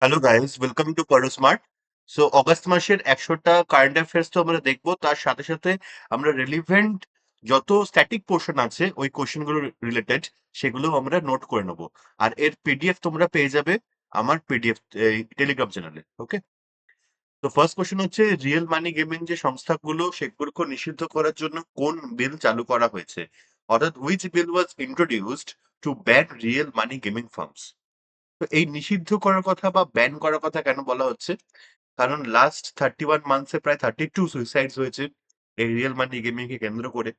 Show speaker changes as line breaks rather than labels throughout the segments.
Hello guys, welcome to পারো smart. So August মাসের 100টা current affairs তো আমরা দেখবো, তার সাথে সাথে আমরা রিলিভেন্ট যত স্ট্যাটিক পোর্শন আছে ওই কোশ্চেনগুলো রিলেটেড সেগুলো আমরা নোট করে নেবো। আর এর পিডিএফ তোমরা পেয়ে যাবে আমার পিডিএফ টেলিগ্রাম চ্যানেলে। ওকে, তো ফার্স্ট কোশ্চেন হচ্ছে, রিয়েল মানি গেমিং যে সংস্থাগুলো সেগুলোকে নিষিদ্ধ করার জন্য কোন বিল চালু করা হয়েছে? অর্থাৎ which bill was introduced to ban real money gaming firms? তো এই নিষিদ্ধ করার কথা বা ব্যান করার কথা কেন বলা হচ্ছে? কারণ লাস্ট 31 মান্থসে প্রায় 32 সুইসাইডস হয়েছে এই রিয়েল মানি গেমিং কে কেন্দ্র করে।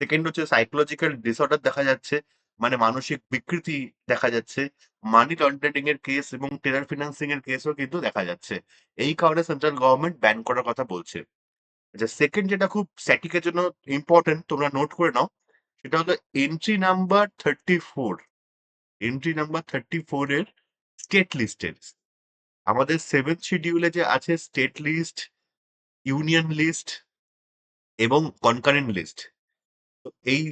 সেকেন্ড হচ্ছে, সাইকোলজিক্যাল ডিসঅর্ডার দেখা যাচ্ছে, মানে মানসিক বিকৃতি দেখা যাচ্ছে। মানি লন্ডারিং এর কেস এবং টেরার ফিনান্সিং এর কেসও কিন্তু দেখা যাচ্ছে। এই কারণে সেন্ট্রাল গভর্নমেন্ট ব্যান করার কথা বলছে। আচ্ছা, সেকেন্ড যেটা খুব স্ট্যাটিকের জন্য ইম্পর্টেন্ট, তোমরা নোট করে নাও, সেটা হলো এন্ট্রি নাম্বার 34 এর স্টেট লিস্টের। আমাদের সেভেন্থ শিডিউলে যে আছে স্টেট লিস্ট, ইউনিয়ন লিস্ট এবং কনকারেন্ট লিস্ট, এই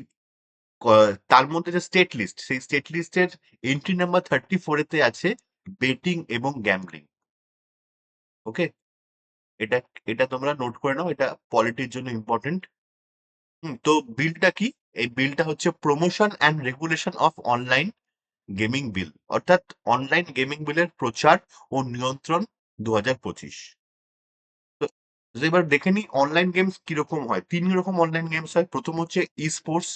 তার মধ্যে যে স্টেট লিস্ট, সেই স্টেট লিস্টের এন্ট্রি নাম্বার 34 আছে বেটিং এবং গ্যাম্বলিং। ওকে, এটা এটা তোমরা নোট করে নাও, এটা পলিটির জন্য ইম্পর্টেন্ট। তো বিলটা কি? এই বিলটা হচ্ছে promotion and regulation of online gaming বিল, অর্থাৎ অনলাইন গেমিং বিলের প্রচার ও নিয়ন্ত্রণ 2025। তো যদি এবার দেখে নিই অনলাইন গেমস কিরকম হয়, তিন রকম অনলাইন গেমস হয়। প্রথম হচ্ছে ই স্পোর্টস।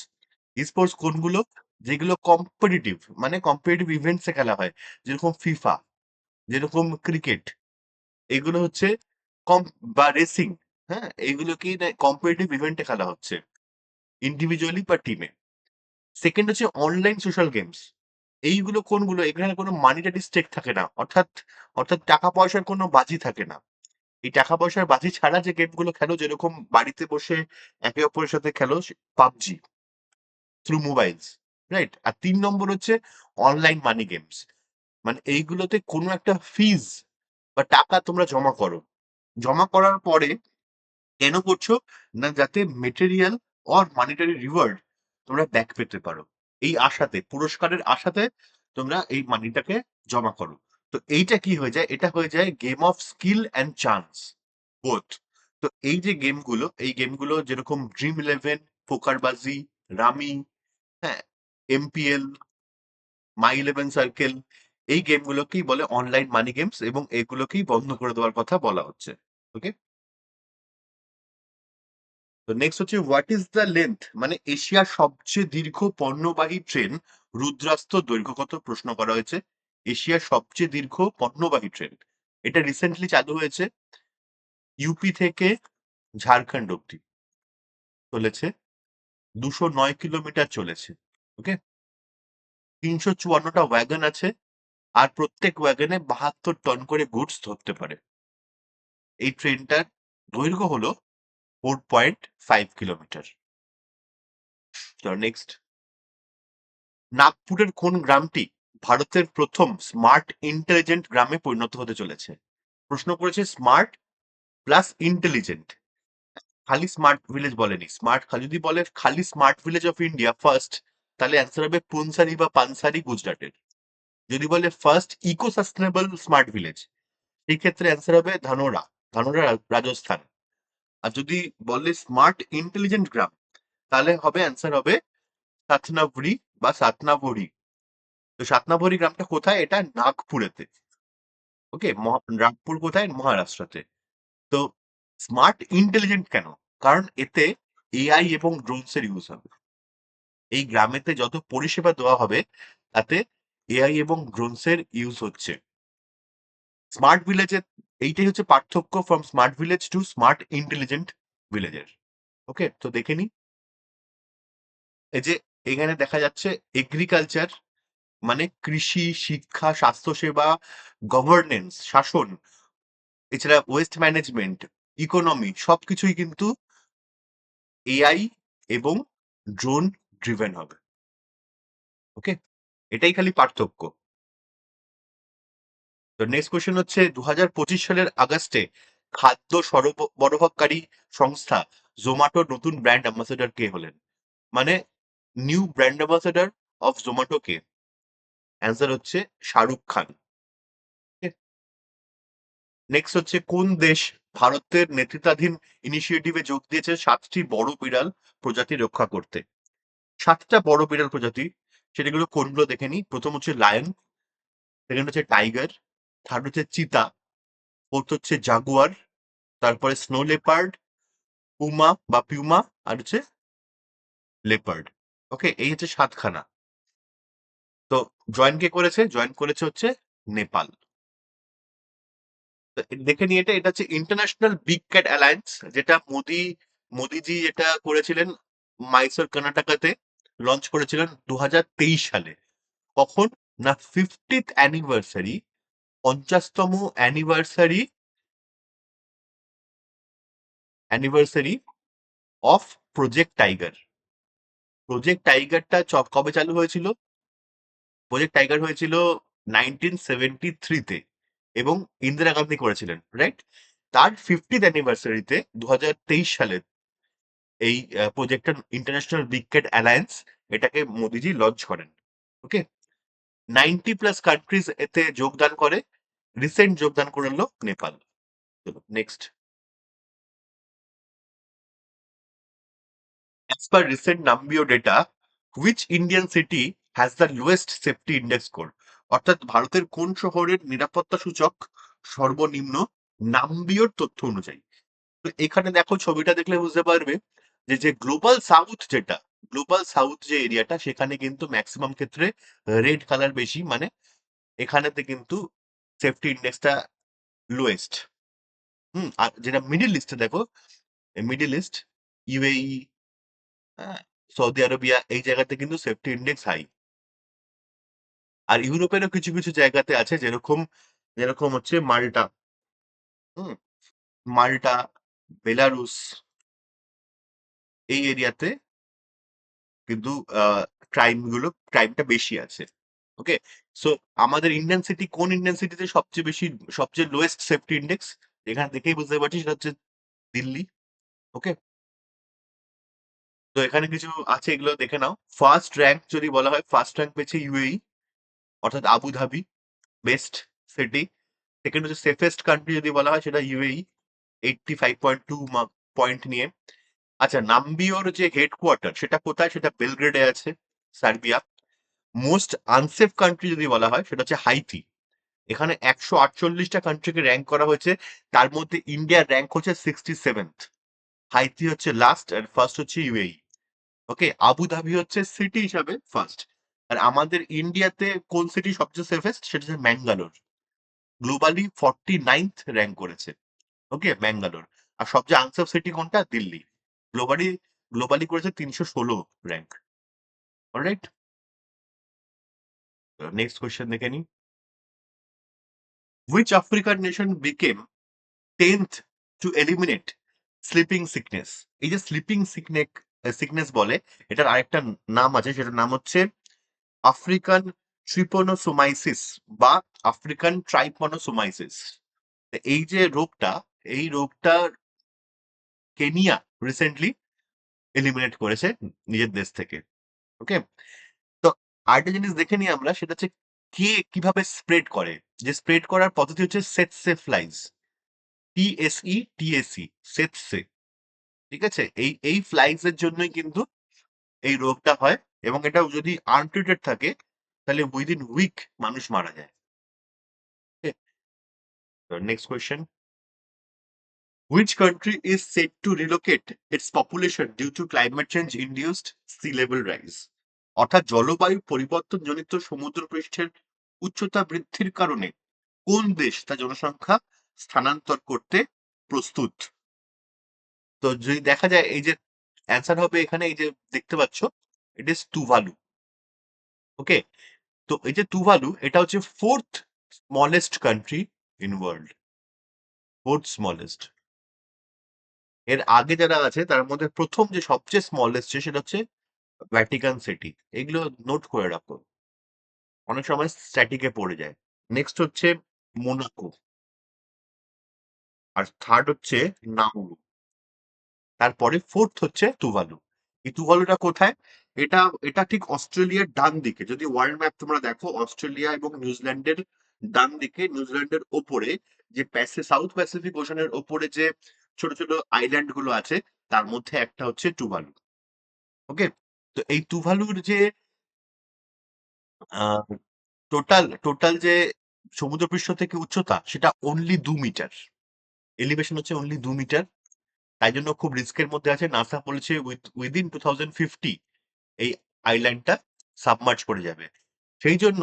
ই স্পোর্টস কোনগুলো? যেগুলো কম্পিটিটিভ, মানে কম্পিটিটিভ ইভেন্টসে খেলা হয়, যেরকম ফিফা, যেরকম ক্রিকেট। এগুলো হচ্ছে কম, বা রেসিং। হ্যাঁ, এইগুলো কি কম্পিটিটিভ ইভেন্টে খেলা হচ্ছে, ইন্ডিভিজুয়ালি বা টিমে। সেকেন্ড হচ্ছে অনলাইন সোশ্যাল গেমস। এইগুলো কোনগুলো? এখানে কোনো মানিটারি স্টেক থাকে না, অর্থাৎ অর্থাৎ টাকা পয়সার কোনো বাজি থাকে না। এই টাকা পয়সার বাজি ছাড়া যে গেমগুলো খেলো, যেরকম বাড়িতে বসে একে অপরের সাথে খেলো, পাবজি থ্রু মোবাইলস, রাইট? আর তিন নম্বর হচ্ছে অনলাইন মানি গেমস, মানে এইগুলোতে কোনো একটা ফিজ বা টাকা তোমরা জমা করো। জমা করার পরে কেন করছো? না, যাতে মেটেরিয়াল অর মানিটারি রিওয়ার্ড তোমরা ব্যাক পেতে পারো। এই আশাতে, পুরস্কারের আশাতে তোমরা এই মানিটাকে জমা করো। তো এইটা কি হয়ে যায়? এটা হয়ে যায় game of skill and chance, both. তো এই যে গেমগুলো, এই গেমগুলো যেরকম ড্রিম 11, পোকারবাজি, রামি, হ্যাঁ, এমপিএল, মাই 11 সার্কেল, এই গেমগুলোকেই বলে অনলাইন মানি গেমস, এবং এগুলোকেই বন্ধ করে দেওয়ার কথা বলা হচ্ছে। ওকে, তো নেক্সট হচ্ছে, হোয়াট ইজ দ্য লেন্থ, মানে এশিয়ার সবচেয়ে দীর্ঘ পণ্যবাহী ট্রেন রুদ্রাস্ত দৈর্ঘ্য কত? প্রশ্ন করা হয়েছে। এশিয়ার সবচেয়ে দীর্ঘ পণ্যবাহী ট্রেন, এটা রিসেন্টলি চালু হয়েছে, ইউপি থেকে ঝাড়খণ্ড অব্দি চলেছে, 209 কিলোমিটার চলেছে। ওকে, 354টা ওয়াগন আছে, আর প্রত্যেক ওয়াগনে 72 টন করে গুডস ধরতে পারে। এই ট্রেনটার দৈর্ঘ্য হলো 4.5 কিলোমিটার। নেক্সট, নাগপুরের কোন গ্রামটি ভারতের প্রথম স্মার্ট ইন্টেলিজেন্ট গ্রামে পরিণত হতে চলেছে? প্রশ্ন করেছে স্মার্ট প্লাস ইন্টেলিজেন্ট, খালি স্মার্ট ভিলেজ বলেনি। স্মার্ট যদি বলে খালি smart village of India first, তাহলে অ্যান্সার হবে পুনসারি বা পানসারি গুজরাটের। যদি বলে first eco sustainable smart village, সেই ক্ষেত্রে অ্যান্সার হবে ধানোরা, ধানোরা রাজস্থান। আর যদি বলে স্মার্ট ইন্টেলিজেন্ট গ্রাম, তাহলে হবে অ্যান্সার হবে সাতনাভরি বা সাতনাভরি। তো সাতনাভরি গ্রামটা কোথায়? এটা নাগপুরেতে। ওকে, নাগপুর কোথায়? মহারাষ্ট্রতে। তো স্মার্ট ইন্টেলিজেন্ট কেন? কারণ এতে এআই এবং ড্রোনস এর ইউজ হবে। এই গ্রামেতে যত পরিষেবা দেওয়া হবে, তাতে এআই এবং ড্রোনস এর ইউজ হচ্ছে। স্মার্ট ভিলেজের এইটাই হচ্ছে পার্থক্য from smart village to smart intelligent ভিলেজের। ওকে, তো দেখে নি, এই যে এখানে দেখা যাচ্ছে এগ্রিকালচার, মানে কৃষি, শিক্ষা, স্বাস্থ্যসেবা, গভর্নেন্স, শাসন, এছাড়া ওয়েস্ট ম্যানেজমেন্ট, ইকোনমি, সবকিছুই কিন্তু এআই এবং ড্রোন ড্রিভেন হবে। ওকে, এটাই খালি পার্থক্য। তো নেক্সট কোয়েশ্চেন হচ্ছে, 2025 সালের আগস্টে খাদ্য সরবরাহকারী সংস্থা জোম্যাটোর নতুন ব্র্যান্ড অ্যাম্বাসেডর কে হলেন? মানে new brand ambassador of Zomato K? Answer হচ্ছে শাহরুখ খান। নেক্সট হচ্ছে কোন দেশ ভারতের নেতৃত্বাধীন ইনিশিয়েটিভে যোগ দিয়েছে 7টি বড় বিড়াল প্রজাতি রক্ষা করতে? 7টা বড় বিড়াল প্রজাতি, সেটাগুলো কোনগুলো দেখে নি। প্রথম হচ্ছে লায়ন, সেকেন্ড হচ্ছে টাইগার, থার্ড হচ্ছে চিতা, ফোর্থ হচ্ছে জাগুয়ার, তারপরে স্নো লেপার্ড, পিউমা, আর হচ্ছে লেপার্ড। ওকে, এই হচ্ছে 7খানা। তো জয়েন কে করেছে? জয়েন করেছে হচ্ছে নেপাল। তো দেখে নিয়ে এটা এটা হচ্ছে ইন্টারন্যাশনাল বিগ ক্যাট অ্যালায়েন্স, যেটা মোদিজি যেটা করেছিলেন মাইসোর কর্ণাটকাতে, লঞ্চ করেছিলেন 2023 সালে। কখন? না 50th অ্যানিভার্সারি, 50তম anniversary of Project Tiger. Project টাইগারটা কবে চালু হয়েছিল? প্রজেক্ট টাইগার হয়েছিল 1973-তে, এবং ইন্দিরা গান্ধী করেছিলেন, রাইট? তার 50th অ্যানিভার্সারিতে 2023 সালে এই প্রজেক্টটা ইন্টারন্যাশনাল বিগ ক্যাট অ্যালায়েন্স, এটাকে মোদিজি লঞ্চ করেন। ওকে, 90+ কান্ট্রিজ এতে যোগদান করে। রিসেন্ট যোগদান করলো Nepal. Next, as per recent Numbeo data, which Indian city has the lowest safety index score? অর্থাৎ ভারতের কোন শহরের নিরাপত্তা সূচক সর্বনিম্ন নাম্বিওর তথ্য অনুযায়ী? তো এখানে দেখো, ছবিটা দেখলে বুঝতে পারবে যে যে গ্লোবাল সাউথ, যেটা গ্লোবাল সাউথ যে এরিয়াটা, সেখানে কিন্তু ম্যাক্সিমাম ক্ষেত্রে রেড কালার বেশি, মানে এখানেতে কিন্তু সেফটি ইন্ডেক্সটা লোয়েস্ট। আর যেটা মিডিল ইস্টে দেখো, মিডিল ইস্ট, ইউএই, হ্যাঁ, সৌদি আরবিয়া, এই জায়গাতে কিন্তু সেফটি ইন্ডেক্স হাই। আর ইউরোপেরও কিছু কিছু জায়গাতে আছে, যেরকম যেরকম হচ্ছে মাল্টা, হুম, মাল্টা, বেলারুস, এই এরিয়াতে কিন্তু ক্রাইমটা বেশি আছে। ওকে, সো আমাদের ইন্ডিয়ান সিটি, কোন ইন্ডিয়ান সিটিতে সবচেয়ে বেশি, সবচেয়ে লোয়েস্ট সেফটি ইন্ডেক্স? এখানে দেখেই বুঝতে পারছি, সেটা হচ্ছে দিল্লি। ওকে, তো এখানে কিছু আছে, এগুলো দেখে নাও। ফার্স্ট র্যাঙ্ক যদি বলা হয়, ফার্স্ট র্যাঙ্ক পেয়েছে ইউএই, অর্থাৎ Abu Dhabi, best city. Second হচ্ছে সেফেস্ট কান্ট্রি যদি বলা হয়, সেটা ইউএই, 85.2 পয়েন্ট নিয়ে। আচ্ছা, নাম্বিওর যে হেডকোয়ার্টার, সেটা কোথায়? সেটা বেলগ্রেডে আছে, সার্বিয়া। মোস্ট আনসেফ কান্ট্রি যদি বলা হয়, সেটা হচ্ছে হাইতি। এখানে 148টা কান্ট্রিকে র্যাঙ্ক করা হয়েছে, তার মধ্যে ইন্ডিয়ার র্যাঙ্ক হচ্ছে 67th, হাইতি হচ্ছে লাস্ট, আর ফার্স্ট হচ্ছে ইউএই। ওকে, আবু ধাবি হচ্ছে সিটি হিসাবে ফার্স্ট। আর আমাদের ইন্ডিয়াতে কোন সিটি সবচেয়ে সেফেস্ট? সেটা হচ্ছে ম্যাঙ্গালোর, গ্লোবালি 49th র্যাঙ্ক করেছে। ওকে, ব্যাঙ্গালোর। আর সবচেয়ে আনসেফ সিটি কোনটা? দিল্লি, গ্লোবালি গ্লোবালি করেছে 316 র্যাঙ্ক। অলরাইট, নেক্সট কোয়েশ্চেন দেখে নি। Which African nation became 10th two eliminate sleeping sickness? এই যে স্লিপিং সিকনেস বলে, এটার আরেকটা নাম আছে, সেটার নাম হচ্ছে আফ্রিকান ট্রিপোনোসোমাইসিস বা আফ্রিকান ট্রাইপনোসোমাইসিস। এই যে রোগটা, এই রোগটা কেনিয়া রিসেন্টলি এলিমিনেট করেছে নিজের দেশ থেকে। ওকে, তো আরেকটা জিনিস দেখে নিই আমরা, সেটা হচ্ছে কে কিভাবে স্প্রেড করে। যে স্প্রেড করার পদ্ধতি হচ্ছে সেটসে ফ্লাইজ, টিএসই, সেটসে। ঠিক আছে, এই ফ্লাইজ এর জন্যই কিন্তু এই রোগটা হয়, এবং এটা যদি আনট্রিটেড থাকে, তাহলে উইদিন উইক মানুষ মারা যায়। Next question, which country is said to relocate its population due to climate change induced sea level rise? অর্থাৎ জলবায়ু পরিবর্তন জনিত সমুদ্র পৃষ্ঠের উচ্চতা বৃদ্ধির কারণে কোন দেশ তার জনসংখ্যা স্থানান্তর করতে প্রস্তুত? তো যদি দেখা যায়, এই যে অ্যান্সার হবে এখানে, এই যে দেখতে পাচ্ছ, ইট ইজ টুভালু। ওকে, তো এই যে টুভালু, এটা হচ্ছে fourth smallest country in world, fourth smallest. এর আগে যারা আছে তার মধ্যে প্রথম যে সবচেয়ে স্মলেস্ট, সেটা হচ্ছে ভ্যাটিকান সিটি। এগুলো নোট করে রাখো, অনেক সময় স্ট্যাটিকে পড়ে যায়। নেক্সট হচ্ছে মোনাকো, আর থার্ড হচ্ছে নাউরু, তারপরে ফোর্থ হচ্ছে তুভালু। এই তুভালুটা কোথায়? এটা এটা ঠিক অস্ট্রেলিয়ার ডান দিকে। যদি ওয়ার্ল্ড ম্যাপ তোমরা দেখো, অস্ট্রেলিয়া এবং নিউজিল্যান্ডের ডান দিকে নিউজিল্যান্ডের ওপরে যে সাউথ প্যাসিফিক ওশানের ওপরে যে ছোট ছোট আইল্যান্ড গুলো আছে, তার মধ্যে একটা হচ্ছে টুভালু। ওকে, তো এই টুভালুর যে টোটাল টোটাল যে সমুদ্রপৃষ্ঠ থেকে উচ্চতা, সেটা অনলি 2 মিটার। এলিভেশন হচ্ছে অনলি 2 মিটার। তাই জন্য খুব রিস্কের মধ্যে আছে। নাসা বলেছে উইদিন 2050 এই আইল্যান্ডটা সাবমার্জ করে যাবে। সেই জন্য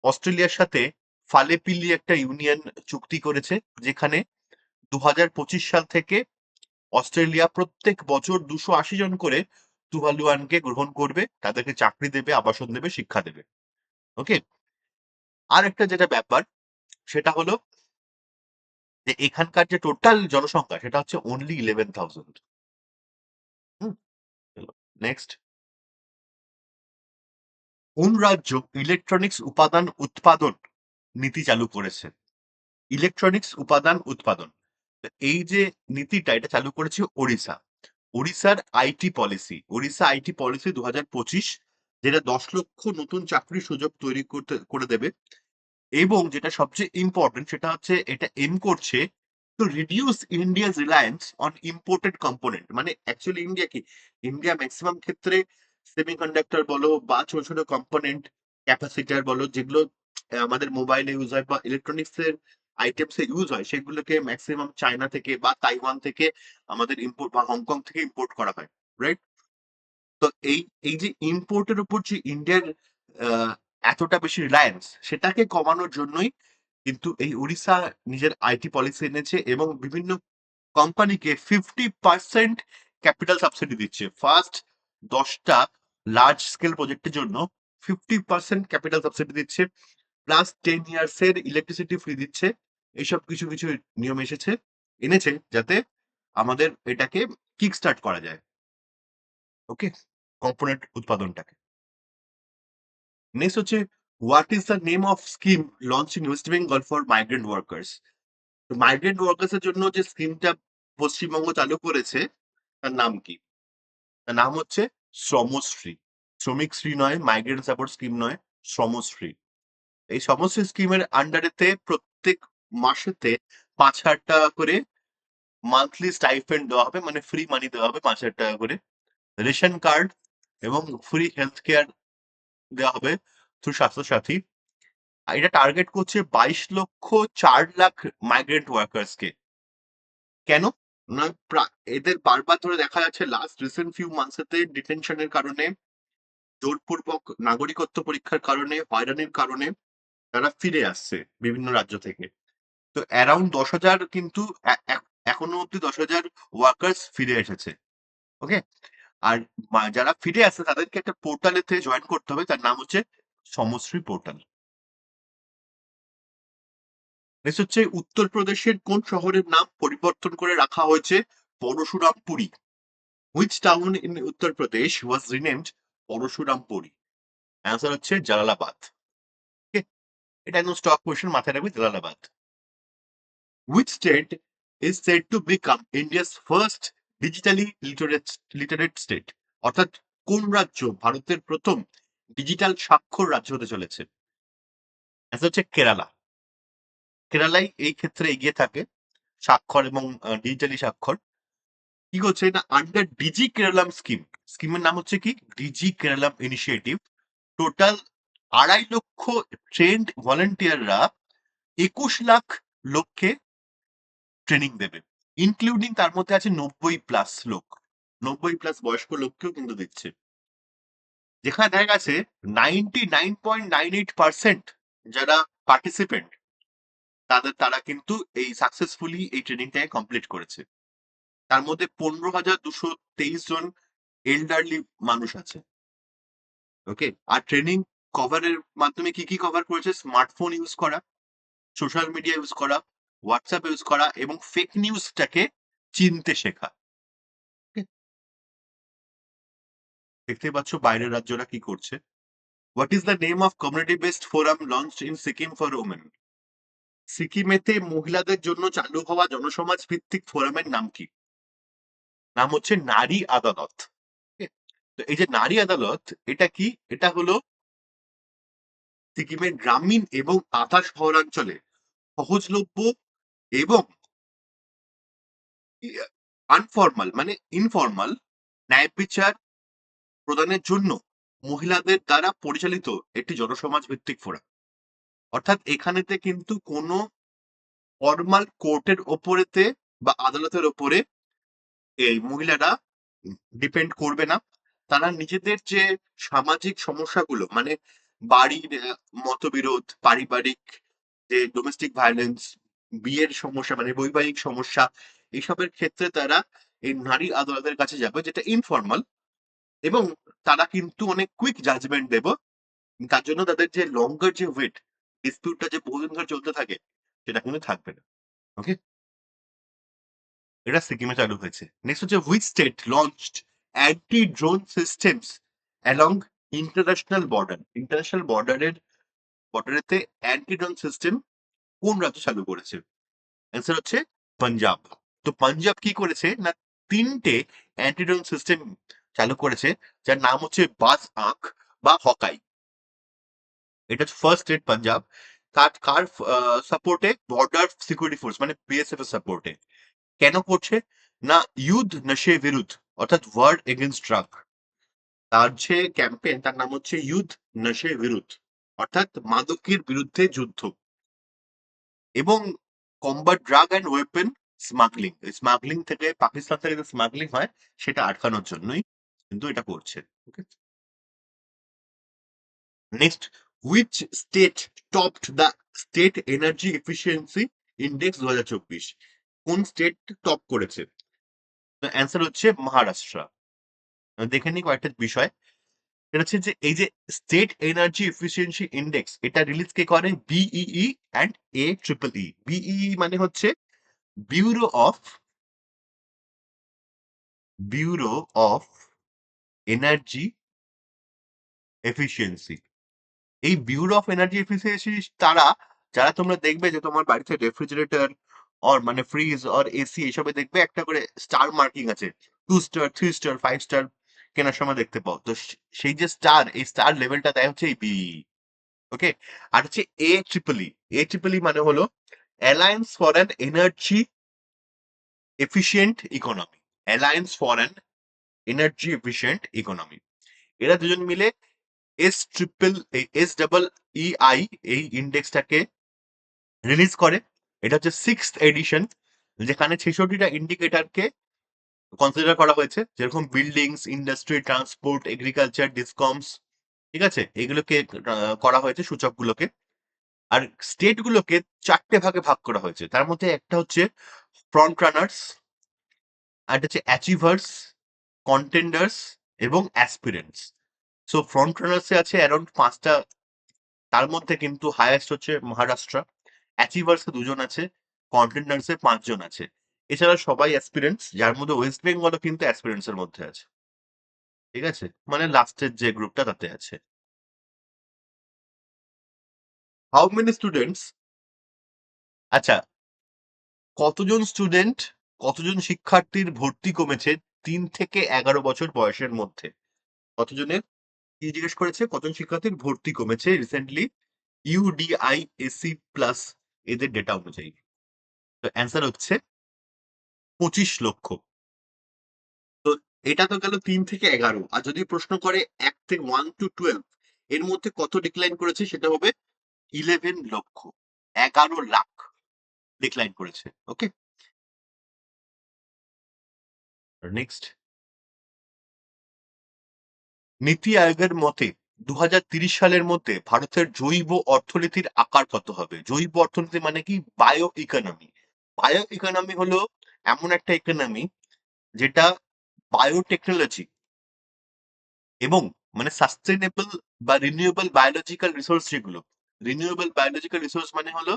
অস্ট্রেলিয়ার সাথে ফালেপিলি একটা ইউনিয়ন চুক্তি করেছে, যেখানে 2025 সাল থেকে অস্ট্রেলিয়া প্রত্যেক বছর 280 জন করে টুভালুয়ানকে গ্রহণ করবে, তাদেরকে চাকরি দেবে, আবাসন দেবে, শিক্ষা দেবে। ওকে, আর একটা যেটা ব্যাপার, সেটা হলো যে এখানকার যে টোটাল জনসংখ্যা, সেটা হচ্ছে অনলি 11,000। নেক্সট, কোন রাজ্য ইলেকট্রনিক্স উপাদান উৎপাদন নীতি চালু করেছে? ইলেকট্রনিক্স উপাদান উৎপাদন, তো এই যে নীতিটা, এটা চালু করেছে ওড়িশা। ওড়িশা আইটি পলিসি 2025, যেটা 10 লক্ষ নতুন চাকরির সুযোগ তৈরি করে দেবে। এবং যেটা সবচেয়ে ইম্পর্টেন্ট, সেটা হচ্ছে এটা এম করছে তো reduce India's Reliance on imported component. মানে অ্যাকচুয়ালি ইন্ডিয়া ম্যাক্সিমাম ক্ষেত্রে সেমিকন্ডাক্টর বলো বা ছোট ছোট কম্পোনেন্ট, ক্যাপাসিটার বলো, যেগুলো আমাদের মোবাইলে ইউজ হয় বা ইলেকট্রনিক্স এর আইটেমস এ ইউজ হয়, সেগুলোকে ম্যাক্সিমাম চায়না থেকে বা তাইওয়ান থেকে আমাদের ইম্পোর্ট বা হংকং থেকে ইম্পোর্ট করা হয়, রাইট? তো এই এই যে ইম্পোর্টের উপর যে ইন্ডিয়ার আহ, এতটা বেশি রিলায়েন্স, সেটাকে কমানোর জন্যই কিন্তু এই উড়িষ্যা নিজের আইটি পলিসি এনেছে এবং বিভিন্ন কোম্পানিকে 50% ক্যাপিটাল সাবসিডি দিচ্ছে। ফার্স্ট 10টা লার্জ স্কেল প্রজেক্টের জন্য 50% ক্যাপিটাল সাবসিডি দিচ্ছে, প্লাস 10 ইয়ার্স এর ইলেকট্রিসিটি ফ্রি দিচ্ছে। এইসব কিছু কিছু নিয়ম এনেছে যাতে আমাদের এটাকে কিক স্টার্ট করা যায়। ওকে, কম্পোনেন্ট উৎপাদনটাকে। নেক্সট হচ্ছে, what is the name of scheme launch in West Bengal for migrant workers? Migrant workers এর জন্য যে স্কিমটা পশ্চিমবঙ্গ চালু করেছে, তার নাম কি? তার নাম হচ্ছে শ্রমশ্রী। শ্রমিক শ্রী নয়, মাইগ্রেন্ট সাপোর্ট স্কিম নয়, শ্রমশ্রী। এই শ্রমশ্রী স্কিমের আন্ডারেতে প্রত্যেক মাসেতে 5,000 টাকা করে মান্থলি স্টাইপেন্ড দেওয়া হবে, মানে ফ্রি মানি দেওয়া হবে 5,000 টাকা করে। রেশন কার্ড এবং ফ্রি হেলথ কেয়ার দেওয়া হবে থ্রু স্বাস্থ্যসাথী। আর এটা টার্গেট করছে 22,04,00,000 মাইগ্রেন্ট ওয়ার্কার্স কে। কেন না, এদের বারবার ধরে দেখা যাচ্ছে লাস্ট রিসেন্ট ফিউ মান্থসেতে ডিটেনশনের কারণে, জোরপূর্বক নাগরিকত্ব পরীক্ষার কারণে, হয়রানির কারণে তারা ফিরে আসছে বিভিন্ন রাজ্য থেকে। তো অ্যারাউন্ড 10,000 কিন্তু এখনো অব্দি 10,000 ওয়ার্কার্স ফিরে এসেছে। ওকে, আর যারা ফিরে আসছে তাদেরকে একটা পোর্টালেতে জয়েন করতে হবে, তার নাম হচ্ছে সমশ্রী পোর্টাল। নেক্সট হচ্ছে, উত্তরপ্রদেশের কোন শহরের নাম পরিবর্তন করে রাখা হয়েছে পরশুরামপুরি? Which town in Uttar Pradesh was renamed পরশুরামপুরি? Answer হচ্ছে জালালাবাদ। Okay? এটা একদম স্টক কোয়েশ্চেন, মাথায় রাখবে Jalalabad. Which state is said to become India's first digitally literate state? অর্থাৎ কোন রাজ্য ভারতের প্রথম ডিজিটাল স্বাক্ষর রাজ্য হতে চলেছে? অ্যান্সার হচ্ছে কেরালা। কেরালাই এই ক্ষেত্রে এগিয়ে থাকে, স্বাক্ষর এবং ডিজিটালি স্বাক্ষর। কি করছে না, আন্ডার ডিজি কেরালাম স্কিম, স্কিমের নাম হচ্ছে কি ডিজি কেরালাম ইনিশিয়েটিভ, টোটাল 2.5 লক্ষ ট্রেন্ড ভলেন্টিয়াররা 21 লাখ লোককে ট্রেনিং দেবে। ইনক্লুডিং তার মধ্যে আছে 90+ লোক, 90+ বয়স্ক লোককেও কিন্তু দিচ্ছে। যেখানে দেখা গেছে 99.98% যারা পার্টিসিপেন্ট, তারা কিন্তু এই সাকসেসফুলি এই ট্রেনিংটাকে কমপ্লিট করেছে। তার মধ্যে 15,223 জন এল্ডারলি মানুষ আছে। ওকে, আর ট্রেনিং কভারের মাধ্যমে কি কি কভার করেছে? স্মার্টফোন ইউজ করা, সোশ্যাল মিডিয়া ইউজ করা, হোয়াটসঅ্যাপ ইউজ করা এবং ফেক নিউজটাকে চিনতে শেখা। Okay? দেখতে পাচ্ছ বাইরের রাজ্যরা কি করছে। What is the name of community based forum launched in Sikkim for women? সিকিমেতে মহিলাদের জন্য চালু হওয়া জনসমাজ ভিত্তিক ফোরামের নাম কি? নাম হচ্ছে নারী আদালত। Okay? তো এই যে নারী আদালত, এটা কি? এটা হলো সিকিমের গ্রামীণ এবং আধা শহরাঞ্চলে সহজলভ্য এবং আনফর্মাল মানে ইনফর্মাল ন্যায় বিচার প্রদানের জন্য মহিলাদের দ্বারা পরিচালিত একটি জনসমাজ ভিত্তিক ফোরাম। অর্থাৎ এখানেতে কিন্তু কোনো ফর্মাল কোর্টের ওপরেতে বা আদালতের ওপরে এই মহিলারা ডিপেন্ড করবে না। তারা নিজেদের যে সামাজিক সমস্যাগুলো মানে বাড়ির মতবিরোধ, পারিবারিক যে ডোমেস্টিক ভায়োলেন্স, বিয়ের সমস্যা মানে বৈবাহিক সমস্যা, এসবের ক্ষেত্রে তারা এই নারী আদালতের কাছে যাবে যেটা ইনফর্মাল, এবং তারা কিন্তু অনেক কুইক জাজমেন্ট দেব। তার জন্য তাদের যে লঙ্গার যে ওয়েট, ডিসপিউটটা যে বহুদিন ধরে চলতে থাকে, সেটা কিন্তু থাকবে না। ওকে, এটা সিকিমে চালু হয়েছে। নেক্সট হচ্ছে which state launched anti drone systems along international border. International বর্ডারেতে অ্যান্টি ড্রোন সিস্টেম কোন রাজ্য চালু করেছে? অ্যান্সার হচ্ছে পাঞ্জাব। তো পাঞ্জাব কি করেছে না, তিনটে অ্যান্টি ড্রোন সিস্টেম চালু করেছে, যার নাম হচ্ছে বাজ আঁখ বা হকাই। এটা হচ্ছে ফার্স্ট স্টেট পাঞ্জাব। কার কার সাপোর্টে? বর্ডার সিকিউরিটি ফোর্স মানে বিএসএফ এর সাপোর্টে। কেন করছে না, ইউথ নশে বিরুদ্ধ, অর্থাৎ ওয়ার্ড এগেনস্ট ড্রাগ। তার যে ক্যাম্পেইন তার নাম হচ্ছে ইউথ নশে বিরুদ্ধ, অর্থাৎ মাদকের বিরুদ্ধে যুদ্ধ। এবং combat drug and weapon smuggling, smuggling থেকে পাকিস্তান থেকে যে স্মাগলিং হয় সেটা আটকানোর জন্যই কিন্তু এটা করছে। Okay, next, which state topped the state energy efficiency index 2024? কোন স্টেট টপ করেছে? অ্যান্সার হচ্ছে মহারাষ্ট্র। দেখে নিই কয়েকটা বিষয়। এটা হচ্ছে যে এই যে স্টেট এনার্জি এফিসিয়েন্সি ইন্ডেক্স, এটা রিলিজ কে করে বিইই অ্যান্ড AEEE। বিইই মানে হচ্ছে ব্যুরো অফ এনার্জি এফিসিয়েন্সি। এই ব্যুরো অফ এনার্জি এফিসিয়েন্সি তারা, যারা তোমরা দেখবে যে তোমার বাড়িতে রেফ্রিজারেটর অর মানে ফ্রিজ অর এসি এসবে দেখবে একটা করে স্টার মার্কিং আছে, 2 স্টার, 3 স্টার, 5 স্টার কেনার সময় দেখতে পাও। তো সেই যে স্টার, এই স্টার লেভেলটা দেয় হচ্ছে এই বিই। ওকে, আর হচ্ছে এ ট্রিপল ই মানে হলো alliance for an energy efficient economy. Alliance for an energy efficient economy, এরা দুজন মিলে SEEI এই ইন্ডেক্সটাকে রিলিজ করে। এটা হচ্ছে 6th এডিশন, যেখানে 66টা ইন্ডিকেটরকে কনসিডার করা হয়েছে, যেরকম বিল্ডিংস, ইন্ডাস্ট্রি, ট্রান্সপোর্ট, এগ্রিকালচার, ডিসকমস, ঠিক আছে, এগুলোকে করা হয়েছে সূচকগুলোকে। আর স্টেট গুলোকে 4টে ভাগে ভাগ করা হয়েছে। তার মধ্যে একটা হচ্ছে ফ্রন্ট রানার্স, আর একটা হচ্ছে অ্যাচিভার্স, কন্টেন্ডার্স এবং অ্যাসপিরেন্টস। সো ফ্রন্ট রানার্সে আছে অ্যারাউন্ড 5টা, তার মধ্যে কিন্তু হায়েস্ট হচ্ছে মহারাষ্ট্র। অ্যাচিভার্সে 2জন আছে, কন্টেন্ডার্সে 5জন আছে। এছাড়া সবাই অ্যাসপিরেন্টস, যার মধ্যে ওয়েস্ট বেঙ্গলও কিন্তু অ্যাসপিরেন্টস এর মধ্যে আছে। ঠিক আছে, মানে লাস্টের যে গ্রুপটা তাতে আছে। হাউ মেনি স্টুডেন্টস, আচ্ছা, কতজন শিক্ষার্থীর ভর্তি কমেছে 3 থেকে 11 বছর বয়সের মধ্যে? কতজনের, কি জিজ্ঞেস করেছে, কতজন শিক্ষার্থীর ভর্তি কমেছে রিসেন্টলি UDIAC প্লাস এদের ডেটা অনুযায়ী? তো অ্যান্সার হচ্ছে 25 লক্ষ। তো এটা তো গেল 3 থেকে 11, আর যদি প্রশ্ন করে 1 to 12 এর মধ্যে কত ডিক্লাইন করেছে, সেটা হবে 11 লক্ষ, 11 লাখ ডিক্লাইন করেছে। ওকে, নেক্সট, নীতি আয়োগের মতে 2030 সালের মধ্যে ভারতের জৈব অর্থনীতির আকার কত হবে? জৈব অর্থনীতি মানে কি, বায়ো ইকোনমি। বায়ো ইকোনমি হলো এমন একটা ইকোনমি যেটা বায়োটেকনোলজি এবং মানে সাস্টেনেবল বা রিনিউয়েবল বায়োলজিক্যাল রিসোর্স, যেগুলো রিনিউয়েবল বায়োলজিক্যাল রিসোর্স মানে হলো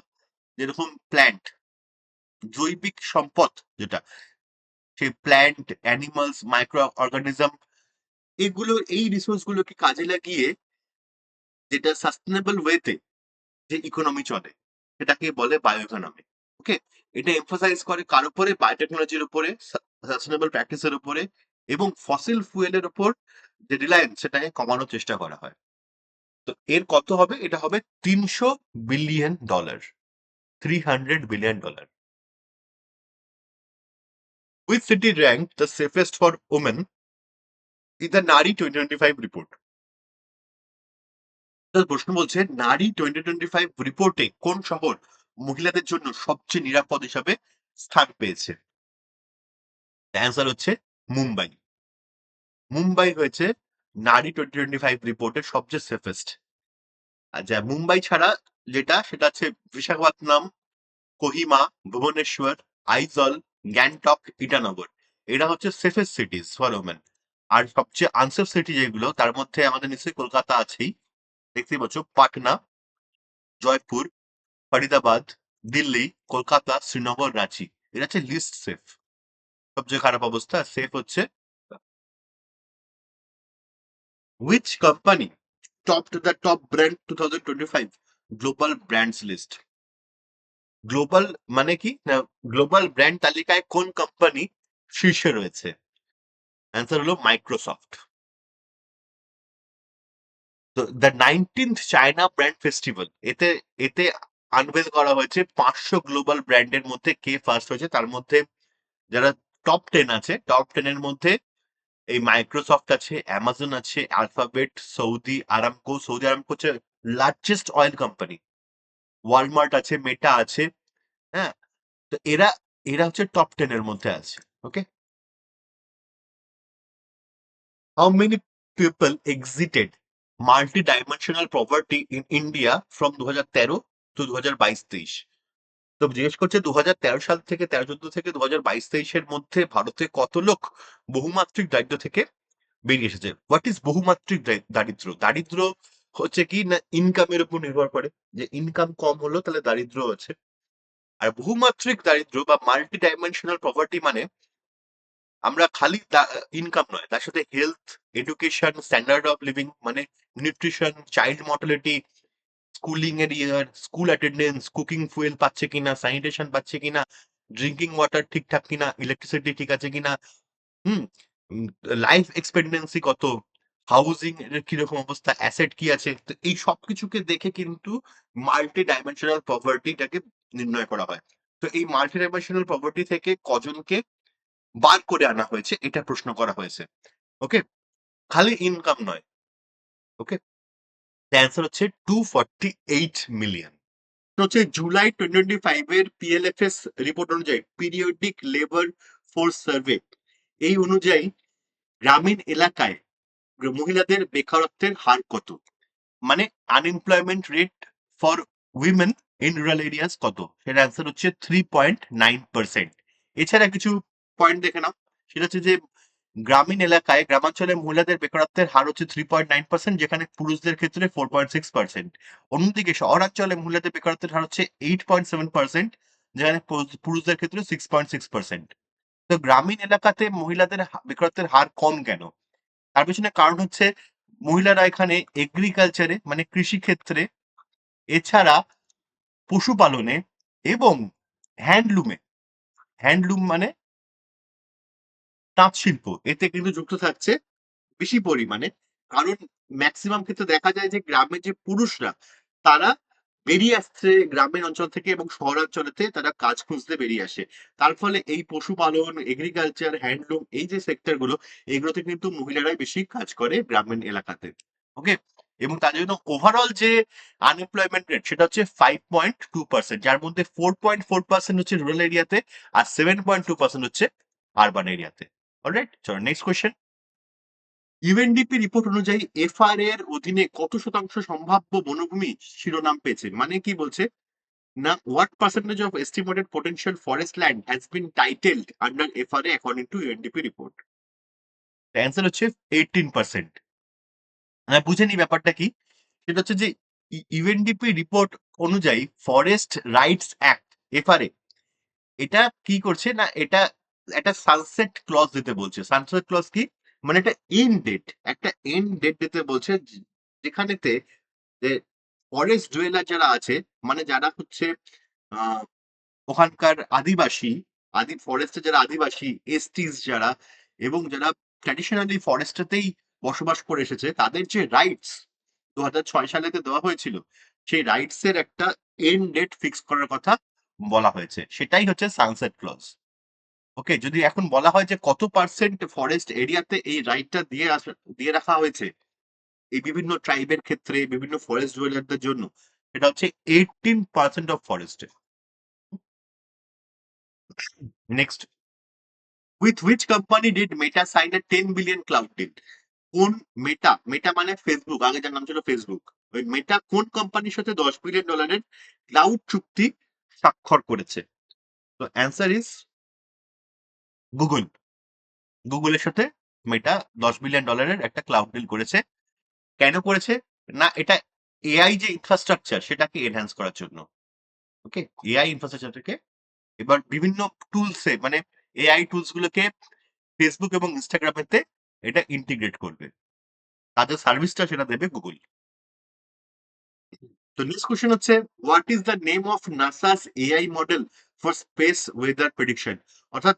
যেরকম প্ল্যান্ট, জৈবিক সম্পদ যেটা, সেই প্ল্যান্ট, অ্যানিমালস, মাইক্রো অর্গানিজম, এগুলো এই রিসোর্স গুলোকে কাজে লাগিয়ে যেটা সাস্টেনেবল ওয়েতে যে ইকোনমি চলে, সেটাকে বলে বায়ো ইকোনমি। ওকে, এটা এমফাসাইজ করে কার উপরে? বায়োটেকনোলজির উপরে, সাস্টেনেবল প্র্যাকটিসের উপরে, এবং ফসিল ফুয়েলের উপর যে রিলায়েন্স সেটাকে কমানোর চেষ্টা করা হয়। তো এর কত হবে? এটা হবে $300 billion, $300 billion. Which city ranked the safest for women in the নারী 2025 রিপোর্ট? প্রশ্ন বলছে নারী 2025 রিপোর্টে কোন শহর মহিলাদের জন্য সবচেয়ে নিরাপদ হিসাবে স্থান পেয়েছে? অ্যান্সার হচ্ছে মুম্বাই। মুম্বাই হয়েছে নারী 2025 রিপোর্টের সবচেয়ে সেফেস্ট। আর যা মুম্বাই ছাড়া যেটা সেটা হচ্ছে বিশাখাপত্তনম, কোহিমা, ভুবনেশ্বর, আইজল, গ্যাংটক, ইটানগর। এরা হচ্ছে সেফেস্ট সিটিজ ফর ওমেন। আর সবচেয়ে আনসেফ সিটি যেগুলো তার মধ্যে আমাদের নিশ্চয়ই কলকাতা আছেই, দেখতেই পাচ্ছ, পাটনা, জয়পুর, ফরিদাবাদ, দিল্লি, কলকাতা, শ্রীনগর, রাঁচি। এটা হচ্ছে লিস্ট সেফ। সবচেয়ে খারাপ অবস্থা সেফ হচ্ছে which company topped the top brand 2025 global brands list? Global মানে কি না, গ্লোবাল ব্র্যান্ড তালিকায় কোন কোম্পানি শীর্ষে রয়েছে? অ্যান্সার হলো মাইক্রোসফট। তো the 19th China brand festival, এতে এতে আনভেল করা হয়েছে 500 গ্লোবাল ব্র্যান্ডের মধ্যে কে ফার্স্ট হয়েছে। তার মধ্যে যারা টপ 10 আছে, টপ 10 এর মধ্যে এই মাইক্রোসফট আছে, অ্যামাজন আছে, অ্যালফাবেট, সৌদি আরামকো হচ্ছে লার্জেস্ট অয়েল কোম্পানি, ওয়ালমার্ট আছে, মেটা আছে। হ্যাঁ, তো এরা এরা হচ্ছে টপ 10 এর মধ্যে আছে। Okay, how many people exited multi dimensional poverty in India from 2013 to 2022-23? তো জিজ্ঞেস করছে 2013 সাল থেকে 13-14 থেকে 2022-23-এর মধ্যে ভারতে কত লোক বহুমাত্রিক দারিদ্র থেকে বেরিয়ে এসেছে। হোয়াট ইজ বহুমাত্রিক দারিদ্র? দারিদ্র হচ্ছে কি না ইনকামের উপর নির্ভর করে, যে ইনকাম কম হলো তাহলে দারিদ্র আছে। আর বহুমাত্রিক দারিদ্র বা মাল্টি ডাইমেনশনাল পভার্টি মানে আমরা খালি ইনকাম নয়, তার সাথে health, education, standard of living মানে নিউট্রিশন, চাইল্ড মর্টালিটি, স্কুলিং এর ইয়ার, স্কুল অ্যাটেন্ডেন্স, কুকিং ফুয়েল পাচ্ছে কিনা, স্যানিটেশন পাচ্ছে কিনা, ড্রিঙ্কিং ওয়াটার ঠিকঠাক কিনা, ইলেকট্রিসিটি ঠিক আছে কিনা, হুম, লাইফ এক্সপেক্টেন্সি কত, হাউজিং এর কিরকম অবস্থা, অ্যাসেট কি আছে। তো এই সবকিছুকে দেখে কিন্তু মাল্টি ডাইমেনশনাল পভার্টিটাকে নির্ণয় করা হয়। তো এই মাল্টি ডাইমেনশনাল পভার্টি থেকে কজনকে বার করে আনা হয়েছে এটা প্রশ্ন করা হয়েছে। ওকে, খালি ইনকাম নয়। ওকে, অ্যান্সার হচ্ছে 248 মিলিয়ন। হচ্ছে জুলাই 2025 এর পিএলএফএস রিপোর্ট অনুযায়ী, পিরিয়ডিক লেবার ফোর্স সার্ভে, এই অনুযায়ী গ্রামীণ এলাকায় মহিলাদের বেকারত্বের হার কত? মানে unemployment rate for women in rural areas কত? সেটা অ্যান্সার হচ্ছে 3.9%। এছাড়া কিছু পয়েন্ট দেখে নাও। সেটা হচ্ছে যে গ্রামীণ এলাকায়, গ্রামাঞ্চলে মহিলাদের বেকারত্বের হার হচ্ছে 3.9%, যেখানে পুরুষদের ক্ষেত্রে 4.6%। অন্যদিকে শহরাঞ্চলে মহিলাদের বেকারত্বের হার হচ্ছে 8.7%, যেখানে পুরুষদের ক্ষেত্রে 6.6%। তো গ্রামীণ এলাকাতে মহিলাদের বেকারত্বের হার কম কেন? তার পেছনে কারণ হচ্ছে মহিলারা এখানে এগ্রিকালচারে মানে কৃষি ক্ষেত্রে, এছাড়া পশুপালনে এবং হ্যান্ডলুমে, হ্যান্ডলুম মানে তাঁত শিল্প, এতে কিন্তু যুক্ত থাকছে বেশি পরিমাণে। কারণ ম্যাক্সিমাম ক্ষেত্রে দেখা যায় যে গ্রামের যে পুরুষরা তারা বেরিয়ে আসছে গ্রামের অঞ্চল থেকে এবং শহরাঞ্চলেতে তারা কাজ খুঁজতে বেরিয়ে আসে। তার ফলে এই পশুপালন, এগ্রিকালচার, হ্যান্ডলুম, এই যে সেক্টর গুলো, এগুলোতে কিন্তু মহিলারাই বেশি কাজ করে গ্রামীণ এলাকাতে। ওকে, এবং তার জন্য ওভারঅল যে আনএমপ্লয়মেন্ট রেট সেটা হচ্ছে 5.2%, যার মধ্যে 4.4% হচ্ছে রুরাল এরিয়াতে আর 7.2% হচ্ছে আরবান এরিয়াতে। অলরাইট, চলো নেক্সট কোয়েশ্চেন। ইউএনডিপি রিপোর্ট অনুযায়ী এফআর এর অধীনে কত শতাংশ সম্ভাব্য বনভূমি শিরোনাম পেয়েছে? মানে কি বলছে না, what percentage of estimated potential forest land has been titled under এফআরএ according to UNDP report? Answer হচ্ছে 18%। বুঝে নি ব্যাপারটা কি। সেটা হচ্ছে যে ইউএনডিপি রিপোর্ট অনুযায়ী ফরেস্ট রাইটস অ্যাক্ট, এফআরএ, এটা কি করছে না, এটা একটা সানসেট ক্লজ দিতে বলছে। সানসেট ক্লজ কি মানে একটা এন্ড ডেট, একটা এন্ড ডেট দিতে বলছে, যেখানেতে যে ফরেস্ট ডুয়েলার যারা আছে, মানে যারা হচ্ছে আহ ওখানকার আদিবাসী, ফরেস্টে যারা আদিবাসী, এসটিস যারা, এবং যারা ট্র্যাডিশনালি ফরেস্টেতেই বসবাস করে এসেছে, তাদের যে রাইটস, 2006 সালেতে দেওয়া হয়েছিল, সেই রাইটস এর একটা এন্ড ডেট ফিক্স করার কথা বলা হয়েছে, সেটাই হচ্ছে সানসেট ক্লজ। ওকে, যদি এখন বলা হয় যে কত পার্সেন্ট ফরেস্ট এরিয়াতে এই রাইটটা দিয়ে রাখা হয়েছে এই বিভিন্ন ট্রাইবের ক্ষেত্রে, বিভিন্ন ফরেস্ট ডুয়েলারদের জন্য, এটা হচ্ছে 18% অফ ফরেস্টে। Next, with which company did Meta sign a 10 billion cloud deal? কোন মেটা, মেটা মানে ফেসবুক, আগে যার নাম ছিল ফেসবুক, ওই মেটা কোন কোম্পানির সাথে $10 বিলিয়ন ক্লাউড চুক্তি স্বাক্ষর করেছে? তো অ্যান্সার ইজ গুগল। গুগলের সাথে মেটা $10 বিলিয়ন একটা ক্লাউড ডিল করেছে। কেন করেছে? না, এটা এআই যে ইনফ্রাস্ট্রাকচার সেটাকে এনহ্যান্স করার জন্য। ওকে, এআই ইনফ্রাস্ট্রাকচারটাকে এবার বিভিন্ন টুলসে, মানে এআই টুলস গুলোকে ফেসবুক এবং ইনস্টাগ্রামেতে এটা ইন্টিগ্রেট করবে, তাদের সার্ভিসটা সেটা দেবে গুগল। তো নেক্সট কোশ্চেন হচ্ছে, what is the name of নাসাস AI model for space weather prediction? অর্থাৎ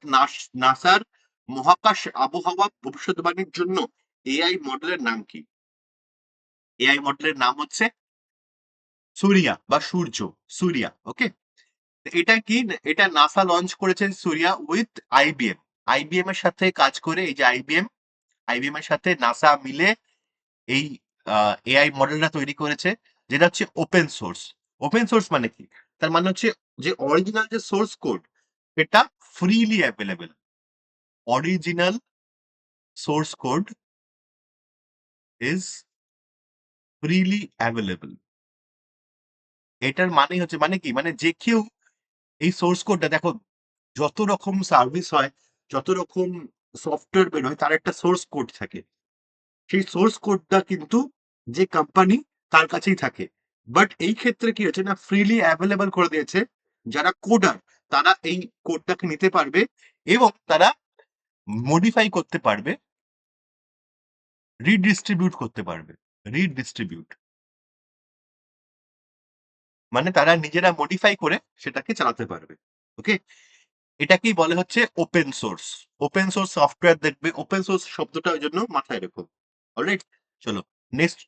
নাসার মহাকাশ আবহাওয়া ভবিষ্যৎবাণীর জন্য এআই মডেলের নাম কি? এআই মডেলের নাম হচ্ছে সূর্যা বা সূর্য, সূর্যা। ওকে, এটা কি, এটা নাসা লঞ্চ করেছে সূর্যা উইথ আইবিএম। আইবিএম এর সাথে কাজ করে, এই যে আইবিএম, আইবিএম এর সাথে নাসা মিলে এই এআই মডেলটা তৈরি করেছে, যেটা হচ্ছে ওপেন সোর্স। ওপেন সোর্স মানে কি? তার মানে হচ্ছে যে অরিজিনাল যে সোর্স কোড এটা freely available. Original source code is freely available. এটার মানে হচ্ছে, মানে কি, মানে যে কেউ এই সোর্স কোডটা, দেখো যত রকম সার্ভিস হয়, যত রকম সফটওয়্যার বের হয়, তার একটা সোর্স কোড থাকে। সেই সোর্স কোডটা কিন্তু যে কোম্পানি, তার কাছেই থাকে। বাট এই ক্ষেত্রে কি হচ্ছে না, ফ্রিলি অ্যাভেলেবল করে দিয়েছে। যারা কোডার তারা এই কোডটাকে নিতে পারবে এবং তারা মডিফাই করতে পারবে, রিডিস্ট্রিবিউট করতে পারবে। রিডিস্ট্রিবিউট মানে তারা নিজেরা মডিফাই করে সেটাকে চালাতে পারবে। ওকে, এটাকেই বলে হচ্ছে open source. Open source software, দেখবে ওপেন সোর্স শব্দটা ওই জন্য মাথায় রেখো। অলরাইট, চলো next.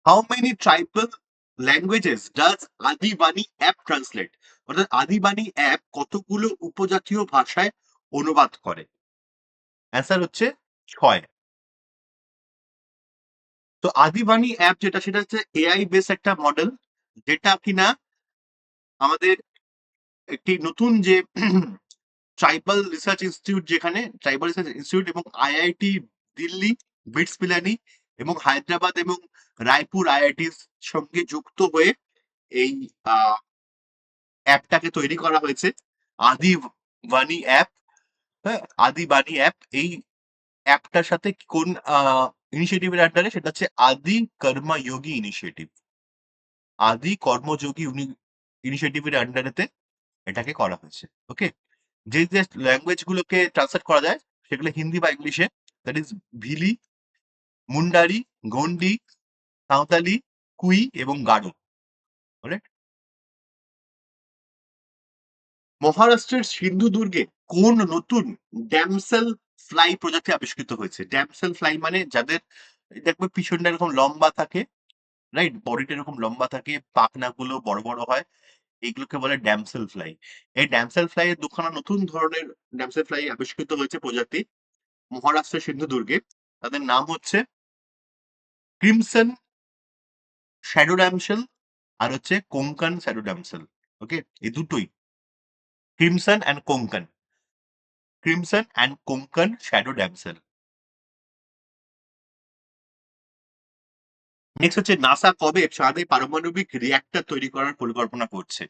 How many tribal languages does Adi Vaani app translate? অর্থাৎ আদিবাণী অ্যাপ কতগুলো উপজাতীয় ভাষায় অনুবাদ করে? অ্যান্সার হচ্ছে 6। তো আদিবাণী অ্যাপ যেটা, সেটা হচ্ছে এআই বেস একটা মডেল, যেটা কিনা আমাদের একটি নতুন যে ট্রাইবাল রিসার্চ ইনস্টিটিউট, যেখানে ট্রাইবাল রিসার্চ ইনস্টিটিউট এবং আইআইটি দিল্লি, বিটস পিলানি এবং হায়দ্রাবাদ এবং রায়পুর আইআইটির সঙ্গে যুক্ত হয়ে এই অ্যাপটাকে তৈরি করা হয়েছে, আদি বাণী অ্যাপ। হ্যাঁ, আদি বাণী অ্যাপ, এই অ্যাপটার সাথে কোন ইনিশিয়েটিভের আন্ডারে, সেটা হচ্ছে আদি কর্মযোগী ইনিশিয়েটিভ। আদি কর্মযোগী ইনিশিয়েটিভের আন্ডারেতে এটাকে করা হয়েছে। ওকে, যে যে ল্যাঙ্গুয়েজ গুলোকে ট্রান্সলেট করা যায় সেগুলো হিন্দি বা ইংলিশে, দ্যাট ইজ ভিলি, মুন্ডারি, গন্ডি, সাঁওতালি, কুই এবং গারো। মহারাষ্ট্রের সিন্ধুদুর্গে কোন নতুন ড্যামসেল ফ্লাই প্রজাতি আবিষ্কৃত হয়েছে? ড্যামসেল ফ্লাই মানে যাদের, দেখবে পিছনটা এরকম লম্বা থাকে, রাইট, বডিটা এরকম লম্বা থাকে, পাখনা গুলো বড় বড় হয়, এইগুলোকে বলে ড্যামসেল ফ্লাই। এই ড্যামসেল ফ্লাই এর দুখানা নতুন ধরনের ড্যামসেল ফ্লাই আবিষ্কৃত হয়েছে প্রজাতি মহারাষ্ট্রের সিন্ধুদুর্গে। তাদের নাম হচ্ছে ক্রিমসন শ্যাডো ড্যামসেল আর হচ্ছে কোঙ্কান শ্যাডো ড্যামসেল। ওকে, এই দুটোই, crimson and Konkan, crimson and Konkan shadow damsel. Next হচ্ছে, নাসা কবে চাঁদে পারমাণবিক রিঅ্যাক্টর তৈরি করার পরিকল্পনা করছে?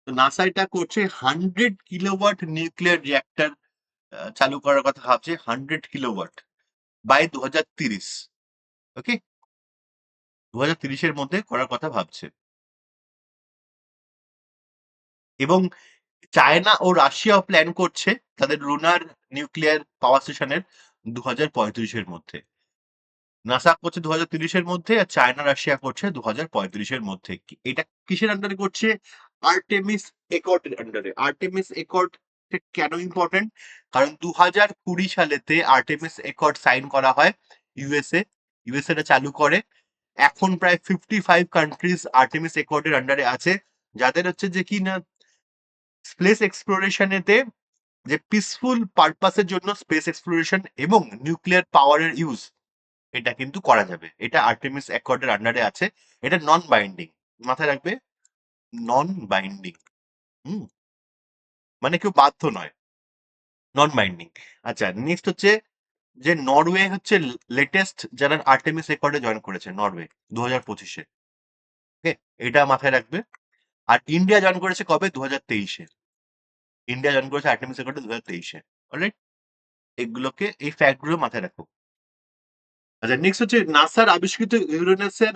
তো নাসা এটা করছে 100 কিলোওয়াট নিউক্লিয়ার রিঅ্যাক্টর চালু করার কথা ভাবছে, 100 কিলোওয়াট বাই 2030। ওকে, 2030-এর মধ্যে করার কথা ভাবছে। এবং চায়না ও রাশিয়াও প্ল্যান করছে তাদের লুনার নিউক্লিয়ার পাওয়ার স্টেশনের 2035-এর মধ্যে। নাসা করছে 2030-এর মধ্যে, আর চায়না রাশিয়া করছে 2035-এর মধ্যে। এটা কিসের আন্ডারে করছে? আর্টেমিস একর্ডের আন্ডারে। আর্টেমিস একর্ড কেন ইম্পর্টেন্ট? কারণ 2020 সালেতে আর্টেমিস একর্ড সাইন করা হয় ইউএসএ, ইউএসএ টা চালু করে। এখন প্রায় 55 কান্ট্রিজ আর্টেমিস অ্যাকর্ডের আন্ডারে আছে, যাদের হচ্ছে যে কি না স্পেস এক্সপ্লোরেশনেতে যে পিসফুল পারপাসের জন্য স্পেস এক্সপ্লোরেশন এবং নিউক্লিয়ার পাওয়ারের ইউজ এটা কিন্তু করা যাবে। এটা আর্টেমিস অ্যাকর্ডের আন্ডারে আছে। এটা নন বাইন্ডিং, মাথায় রাখবে, নন বাইন্ডিং। হুম, মানে কেউ বাধ্য নয়, নন বাইন্ডিং। আচ্ছা, নেক্সট হচ্ছে যে নরওয়ে হচ্ছে লেটেস্ট যারা আর্টেমিস রেকর্ডে জয়েন করেছে, নরওয়ে 2025-এ। ওকে, এটা মাথায় রাখবে। আর ইন্ডিয়া জয়েন করেছে কবে? 2023-এ। ইন্ডিয়া জয়েন করেছে আর্টেমিস রেকর্ডে 2023-এ। অলরাইট, এগুলোকে, এই ফ্যাক্ট গুলো মাথায় রাখো। আচ্ছা, নেক্সট হচ্ছে নাসার আবিষ্কৃত ইউরেনাসের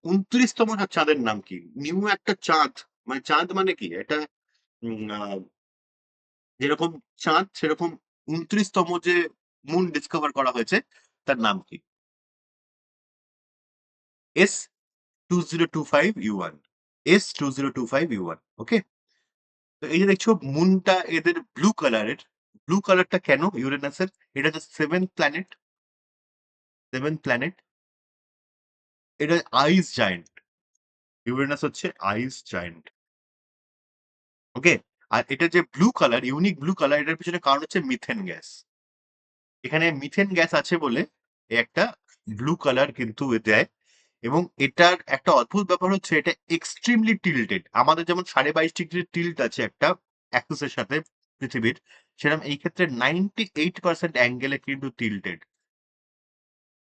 29তম চাঁদের নাম কি? নিউ একটা চাঁদ, মানে চাঁদ মানে কি এটা, যেরকম চাঁদ সেরকম 29তম যে মুন ডিসকভার করা হয়েছে তার নাম কি? S2025U1, S2025U1। ওকে, তো এই যে দেখছো মুনটা এদের ব্লু কালারের, ব্লু কালারটা কেন ইউরেনাসের? এটা হচ্ছে সেভেন্থ প্ল্যানেট, সেভেন্থ প্ল্যানেট। এটা আইস জায়েন্ট, ইউরেনাস হচ্ছে আইস জায়েন্ট। ওকে, আর এটা যে blue colour, unique blue colour, এটার পিছনে কারণ হচ্ছে মিথেন গ্যাস। এখানে মিথেন গ্যাস আছে বলে এ একটা ব্লু কালার কিন্তু এ দেয়। এবং এটার একটা অদ্ভুত ব্যাপার হচ্ছে এটা এক্সট্রিমলি টিল্টেড। আমাদের যেমন 22.5 ডিগ্রি টিল্ট আছে একটা অ্যাক্সিসের সাথে পৃথিবীর, সেরকম এই ক্ষেত্রে 98% অ্যাঙ্গেলে কিন্তু টিল্টেড।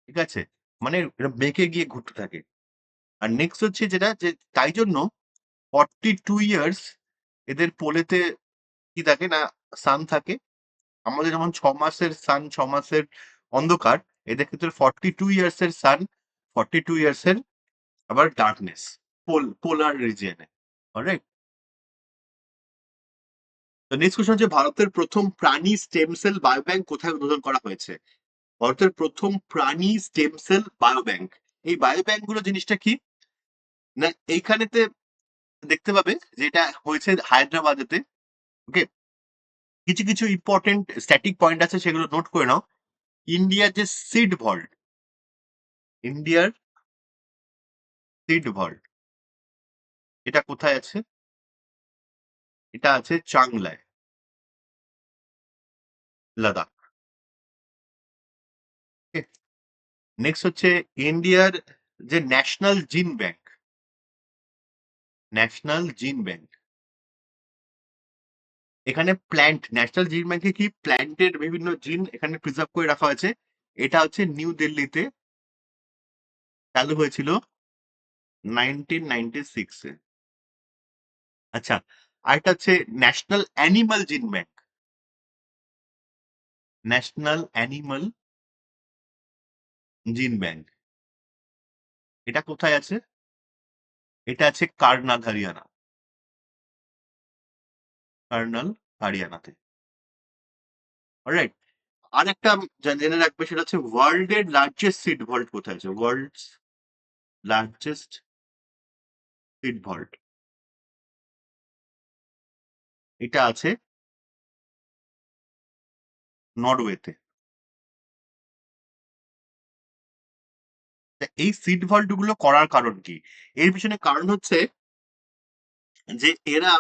ঠিক আছে, মানে এটা বেঁকে গিয়ে ঘুরতে থাকে। আর নেক্সট হচ্ছে যেটা, যে তাই জন্য 42 ইয়ার্স এদের পোলেতে কি থাকে না, সান থাকে। আমাদের যেমন 6 মাসের সান, 6 মাসের অন্ধকার, এদের ক্ষেত্রে 42 ইয়ার্স এর সান, 42 ইয়ার্স এর আবার ডার্কনেস, পোলার রিজিয়নে। অলরাইট, তো নেক্সট কোশ্চেন হচ্ছে ভারতের প্রথম প্রাণী স্টেম সেল বায়োব্যাংক কোথায় উদ্বোধন করা হয়েছে? ভারতের প্রথম প্রাণী স্টেম সেল বায়োব্যাংক, এই বায়োব্যাংক গুলো জিনিসটা কি না, এইখানেতে দেখতে পাবে যে এটা হয়েছে হায়দ্রাবাদেতে। ওকে, কিছু কিছু ইম্পর্টেন্ট স্ট্যাটিক পয়েন্ট আছে, সেগুলো নোট করে নাও। ইন্ডিয়ার যে সিড ভল্ট, ইন্ডিয়ার সিড ভল্ট, এটা কোথায় আছে? এটা আছে চাংলায়, লাদাখ। নেক্সট হচ্ছে ইন্ডিয়ার যে ন্যাশনাল জিন ব্যাংক, ন্যাশনাল জিন ব্যাংক, এখানে প্ল্যান্ট, ন্যাশনাল জিন ব্যাংকে কি প্ল্যান্টের বিভিন্ন জিন এখানে প্রিজার্ভ করে রাখা হয়েছে। এটা হচ্ছে নিউ দিল্লিতে চালু হয়েছিল 1996-এ। আচ্ছা, আরেকটা হচ্ছে ন্যাশনাল অ্যানিমাল জিন ব্যাংক, ন্যাশনাল অ্যানিমাল জিন ব্যাংক, এটা কোথায় আছে? এটা আছে কার্নাল, হরিয়ানা, কার্নাল, হরিয়ানাতে। অলরাইট, আর একটা জেনে রাখবে, সেটা হচ্ছে ওয়ার্ল্ড এর লার্জেস্ট সিড ভল্ট কোথায় আছে? ওয়ার্ল্ডস লার্জেস্ট সিড ভল্ট, এটা আছে নরওয়েতে। তা এই সিড ভল্ট গুলো করার কারণ কি? এর পিছনে কারণ হচ্ছে যে এরা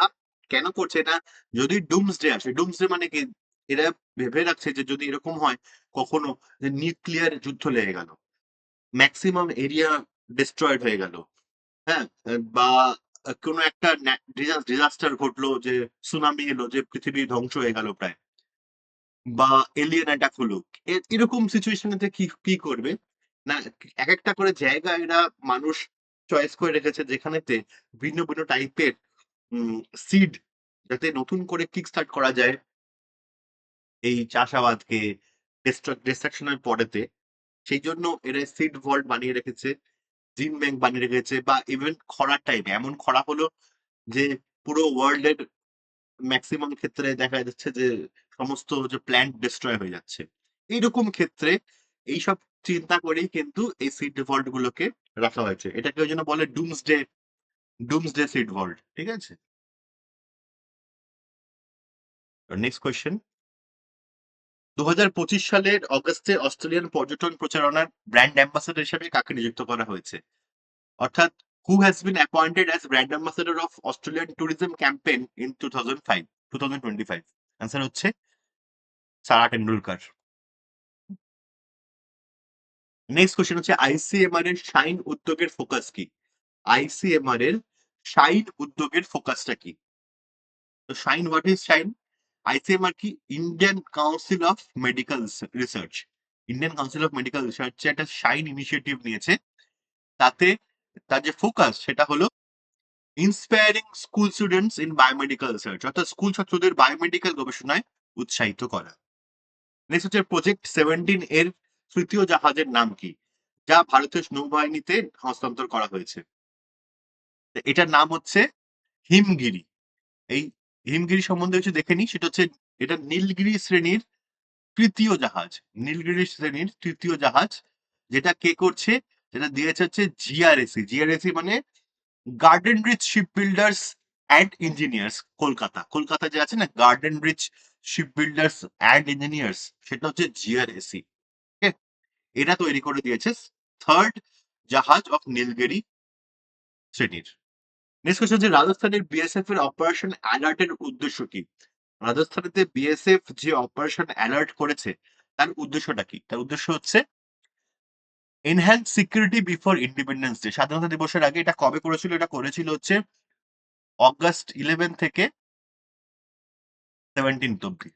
কেন করছে এটা, যদি ডুমসডে আসে, ডুমসডে মানে কি, এরা ভেবে রাখছে যে যদি এরকম হয় কখনো যে নিউক্লিয়ার যুদ্ধ লেগে গেল, ম্যাক্সিমাম এরিয়া ডিস্ট্রয়েড হয়ে গেল, হ্যাঁ, বা কোনো একটা ডিজাস্টার ঘটলো, যে সুনামি এলো, যে পৃথিবী ধ্বংস হয়ে গেল প্রায়, বা এলিয়েন অ্যাটাক হলো, এরকম সিচুয়েশনেতে কি কি করবে না, এক একটা করে জায়গা এরা মানুষ চয়েস করে রেখেছে, যেখানেতে ভিন্ন ভিন্ন টাইপের সিড, যাতে নতুন করে কিক স্টার্ট করা যায় এই চাষাবাদকে ডিস্ট্রাকশনের পরেতে। সেই জন্য এরা সিড ভল্ট বানিয়ে রেখেছে, জিন ব্যাংক বানিয়ে রেখেছে। বা ইভেন খরার টাইমে এমন খরা হলো যে পুরো ওয়ার্ল্ডের ম্যাক্সিমাম ক্ষেত্রে দেখা যাচ্ছে যে সমস্ত যে প্ল্যান্ট ডিস্ট্রয় হয়ে যাচ্ছে, এইরকম ক্ষেত্রে এইসব চিন্তা করেই কিন্তু এই সিড ভল্ট গুলোকে রাখা হয়েছে। এটাকে ওই জন্য বলে ডুমসডে, ডুমসডে সিড ভল্ট। ঠিক আছে, নেক্সট কোয়েশ্চেন। 2025 সালের অগস্টে অস্ট্রেলিয়ান পর্যটন প্রচারণার ব্র্যান্ড অ্যাম্বাসেডর হিসেবে কাকে নিযুক্ত করা হয়েছে? অর্থাৎ who has been appointed as brand ambassador of Australian tourism campaign in 2025? Answer হচ্ছে সারা টেন্ডুলকার। নেক্সট কোশ্চেন হচ্ছে আইসিএমআর এর শাইন উদ্যোগের ফোকাস কি? আইসিএমআর এর শাইন উদ্যোগের ফোকাসটা কি? তো SHINE, what is SHINE? ICMR কি? Indian council of medical research. Indian council of medical research একটা শাইন ইনিশিয়েটিভ নিয়েছে। তাতে তার যে ফোকাস সেটা হলো inspiring school students in biomedical research, অর্থাৎ স্কুল ছাত্রদের বায়োমেডিক্যাল গবেষণায় উৎসাহিত করা। নেক্সট হচ্ছে প্রজেক্ট 17 এর তৃতীয় জাহাজের নাম কি, যা ভারতীয় নৌবাহিনীতে হস্তান্তর করা হয়েছে? এটার নাম হচ্ছে হিমগিরি। এই হিমগিরি সম্বন্ধে হচ্ছে দেখে নি, সেটা হচ্ছে এটা নীলগিরি শ্রেণীর তৃতীয় জাহাজ। নীলগিরি শ্রেণীর তৃতীয় জাহাজ, যেটা কে করছে? যেটা দিয়েছে হচ্ছে জিআরএসি। জিআরএসি মানে garden reach ship builders and engineers Kolkata. Kolkata যে আছে না, garden reach ship builders and engineers, সেটা হচ্ছে জিআরএসি। এটা তৈরি করে দিয়েছে থার্ড জাহাজ অফ নীলগিরি শ্রেণীর। নেক্সট কোশ্চেন হচ্ছে রাজস্থানের বিএসএফ এর অপারেশন অ্যালার্টের উদ্দেশ্য কি? রাজস্থানেতে বিএসএফ যে অপারেশন অ্যালার্ট করেছে তার উদ্দেশ্যটা কি? তার উদ্দেশ্য হচ্ছে enhance security before independence day. স্বাধীনতা দিবসের আগে এটা কবে করেছিল? এটা করেছিল হচ্ছে অগস্ট 11 থেকে 17 অব্দি।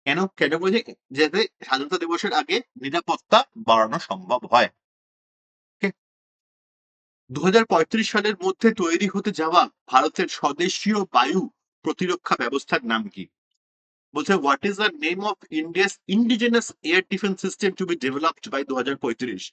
কেন কেন বলছে? যাতে স্বাধীনতা দিবসের আগে নিরাপত্তা বাড়ানো সম্ভব হয়। 2035 সালের মধ্যে তৈরি হতে যাওয়া ভারতের স্বদেশীয় বায়ু প্রতিরক্ষা ব্যবস্থার নাম কি? বলছে what is the name of India's indigenous air defence system to be developed by 2035?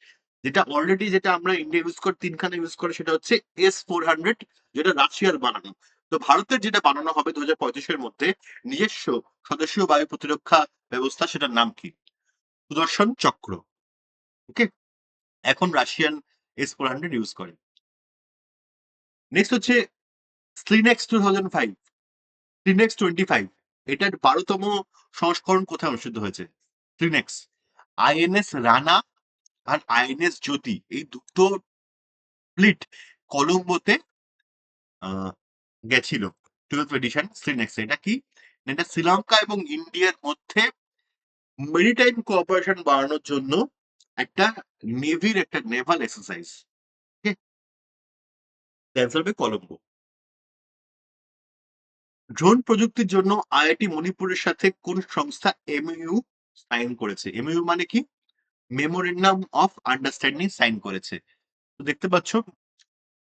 যেটা অলরেডি যেটা আমরা ইন্ডিয়া ইউজ করে তিনখানা ইউজ করে সেটা হচ্ছে S-400, যেটা রাশিয়ার বানানো। তো ভারতের যেটা বানানো হবে 2035-এর মধ্যে নিজস্ব স্বদেশীয় বায়ু প্রতিরক্ষা ব্যবস্থা, সেটার নাম কি? সুদর্শন চক্র। ওকে, এখন রাশিয়ান S-400 ইউজ করে। নেক্সট হচ্ছে স্লিনেক্স 2005, স্লিনেক্স 25, এটার 12তম সংস্করণ কোথায় অনুষ্ঠিত হয়েছে? স্লিনেক্স আইএনএস রানা আর আইএনএস জ্যোতি, এই দুটো ফ্লিট কলম্বোতে গেছিল 12th এডিশন স্লিনেক্স। এটা কি? এটা শ্রীলঙ্কা এবং ইন্ডিয়ার মধ্যে মেরিটাইম কোঅপারেশন বাড়ানোর জন্য একটা নেভির একটা নেভাল এক্সারসাইজ। ক্যান্সার হবে কলম্বো। ড্রোন প্রযুক্তির জন্য আইআইটি মণিপুরের সাথে কোন সংস্থা এমইউ সাইন করেছে? এমইউ মানে কি? মেমোরেন্ডাম অফ আন্ডারস্ট্যান্ডিং সাইন করেছে। তো দেখতে পাচ্ছ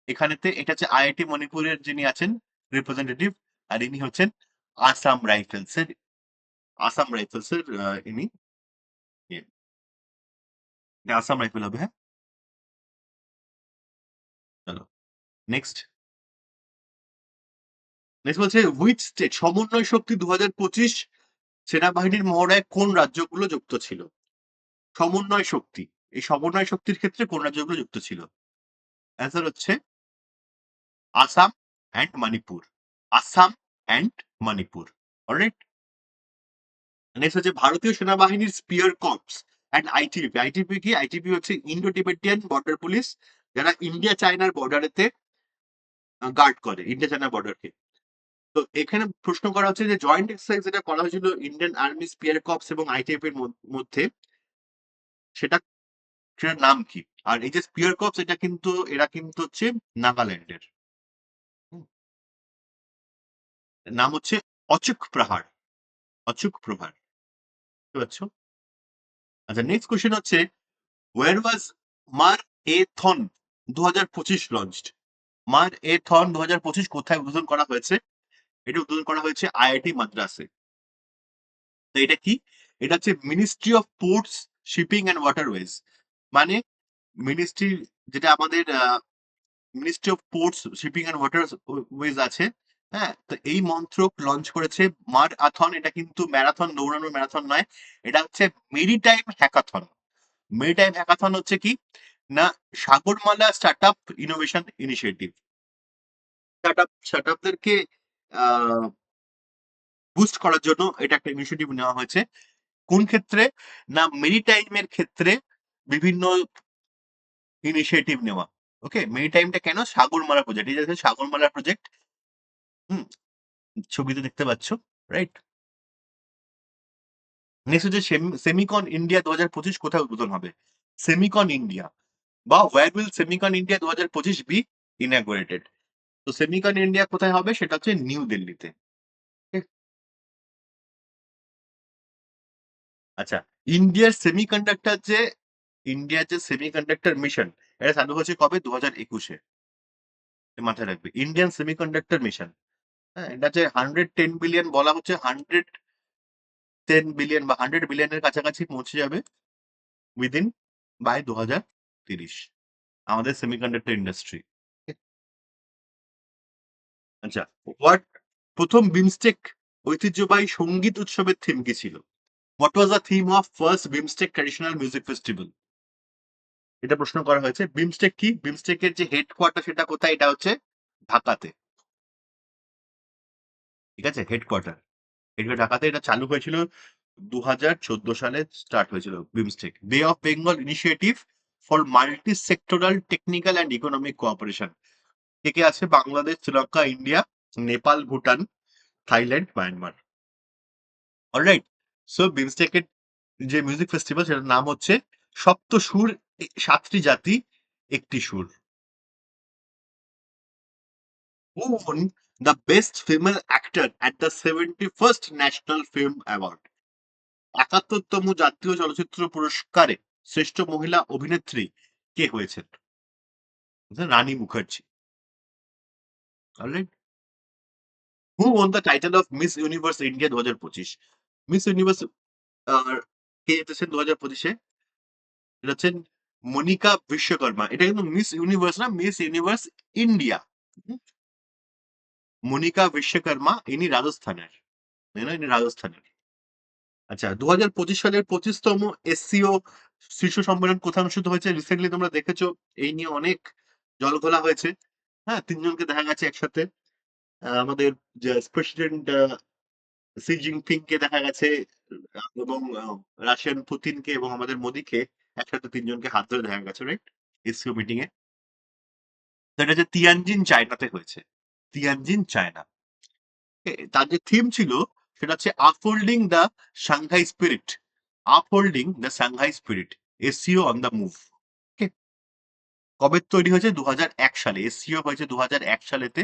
এখানেতে এটা হচ্ছে আইআইটি মণিপুরের যিনি আছেন রিপ্রেজেন্টেটিভ, আর ইনি হচ্ছেন আসাম রাইফেলসের, ইনি ইয়ে, আসাম রাইফেল হবে। হ্যাঁ, চলো নেক্সট। নেক্সট বলছে হুইচ স্টেট সমন্বয় শক্তি 2025 সেনাবাহিনীর মহড়ায় কোন রাজ্যগুলো যুক্ত ছিল? সমন্বয় শক্তি, এই সমন্বয় শক্তির ক্ষেত্রে কোন রাজ্যগুলো যুক্ত ছিল? অ্যান্সার হচ্ছে Assam and Manipur. Assam and Manipur. Alright. Next হচ্ছে ভারতীয় সেনাবাহিনীর spear corps and ITBP. ITBP কি? আইটিবিপি হচ্ছে ইন্ডো টিবেটিয়ান বর্ডার পুলিশ, যারা ইন্ডিয়া চায়নার বর্ডারেতে গার্ড করে, ইন্ডিয়া চায়না বর্ডারকে। তো এখানে প্রশ্ন করা হচ্ছে যে জয়েন্ট এক্সারসাইজ যেটা করা হয়েছিল ইন্ডিয়ান আর্মি স্পিয়ার কর্পস এবং আইটিবিপির মধ্যে, সেটা সেটার নাম কি? আর এই যে স্পিয়ার কর্পস, এটা কিন্তু এরা কিন্তু হচ্ছে নাগাল্যান্ডের। হুম, নাম হচ্ছে অচুক প্রহার। অচুক প্রহার, বুঝতে পারছো? আচ্ছা, নেক্সট কোশ্চেন হচ্ছে ওয়ার ওয়াজ মার এ থন 2025 লঞ্চড? মার এ থন 2025 কোথায় উদ্বোধন করা হয়েছে? এটা উদ্বোধন করা হয়েছে আইআইটি মাদ্রাসে। তো এটা কি? এটা হচ্ছে ministry of ports, shipping and waterways. মানে মিনিস্ট্রি, যেটা আমাদের ministry of ports, shipping and waterways আছে, হ্যাঁ, তো এই মন্ত্রক লঞ্চ করেছে মার আথন। এটা কিন্তু ম্যারাথন, দৌড়ানোর ম্যারাথন নয়, এটা হচ্ছে মেরিটাইম হ্যাকাথন। মেরিটাইম হ্যাকাথন হচ্ছে কি না, সাগরমালা স্টার্টআপ ইনোভেশন ইনিশিয়েটিভ। স্টার্টআপদেরকে বুস্ট করার জন্য এটা একটা ইনিশিয়েটিভ নেওয়া হয়েছে। কোন ক্ষেত্রে? না মেরিটাইমের ক্ষেত্রে বিভিন্ন ইনিশিয়েটিভ নেওয়া। ওকে, মেরিটাইমটা কেন? সাগরমালা প্রজেক্ট, এই যে সাগরমালা প্রজেক্ট, হুম, ছবিতে দেখতে পাচ্ছ, রাইট? নেক্সট হচ্ছে সেমিকন ইন্ডিয়া 2025 কোথায় উদ্বোধন হবে? সেমিকন ইন্ডিয়া বা where will Semicon India 2025 be inaugurated? তো সেমিকন ইন্ডিয়া কোথায় হবে? সেটা হচ্ছে নিউ দিল্লিতে। ঠিক? আচ্ছা, ইন্ডিয়ার সেমিকন্ডাক্টর যে ইন্ডিয়ার যে সেমিকন্ডাক্টর মিশন, এটা চালু হয়েছে কবে? 2021-এ। মাথায় রাখবে, ইন্ডিয়ান সেমিকন্ডাক্টর মিশন। হ্যাঁ, এটা যে 110 বিলিয়ন বলা হচ্ছে, 110 বিলিয়ন বা 100 বিলিয়নের কাছাকাছি পৌঁছে যাবে উইদিন বাই 2030, আমাদের সেমিকন্ডাক্টর ইন্ডাস্ট্রি। আচ্ছা, হোয়াট প্রথম বিমস্টেক ঐতিহ্যবাহী সঙ্গীত উৎসবের থিম কি ছিল? What was the theme of first BIMSTEC traditional music festival? এটা প্রশ্ন করা হয়েছে। বিমস্টেক কি? বিমস্টেকের যে হেডকোয়ার্টার সেটা কোথায়? এটা হচ্ছে ঢাকাতে। ঠিক আছে, হেডকোয়ার্টার এটা ঢাকাতে। এটা চালু হয়েছিল 2014 সালে, স্টার্ট হয়েছিল BIMSTEC, bay of Bengal initiative for multi sectoral technical and economic cooperation. কে কে আছে? Bangladesh, Sri Lanka, India, Nepal, Bhutan, Thailand, Myanmar. Alright. So বিমস্টেকের যে মিউজিক ফেস্টিভ্যাল সেটার নাম হচ্ছে সপ্ত সুর, 7টি জাতি, একটি সুর। Who won the best female actor at the 71st national film award? 71তম জাতীয় চলচ্চিত্র পুরস্কারে শ্রেষ্ঠ মহিলা অভিনেত্রী কে হয়েছেন? Rani Mukherjee. Alright. Who won the title of Miss Universe India 2025? Miss Universe কে জিতেছেন 2025-এ? এটা হচ্ছেন মনিকা বিশ্বকর্মা। এটা কিন্তু মিস ইউনিভার্স না, Miss Universe India. Monika Vishwakarma, ইনি রাজস্থানের, ইনি রাজস্থানের। আচ্ছা, 2025 সালের 25তম এসসিও শীর্ষ সম্মেলন কোথায় অনুষ্ঠিত হয়েছে? রিসেন্টলি তোমরা দেখেছো, এই নিয়ে অনেক জলঘোলা হয়েছে। হ্যাঁ, তিনজনকে দেখা গেছে একসাথে। আমাদের প্রেসিডেন্ট সি জিনপিং কে দেখা গেছে, এবং রাশিয়ান পুতিনকে এবং আমাদের মোদিকে একসাথে তিনজনকে হাত ধরে দেখা গেছে, রাইট? এসসিও মিটিং এ। তো এটা যে তিয়ানজিন চায়নাতে হয়েছে, তিয়ানজিন চায়না। তার যে থিম ছিল সেটা হচ্ছে upholding the Shanghai spirit, upholding the Shanghai spirit, SCO on the move. কবে তৈরি হয়েছে? 2001 সালে। এসসিও হয়েছে 2001 সালেতে।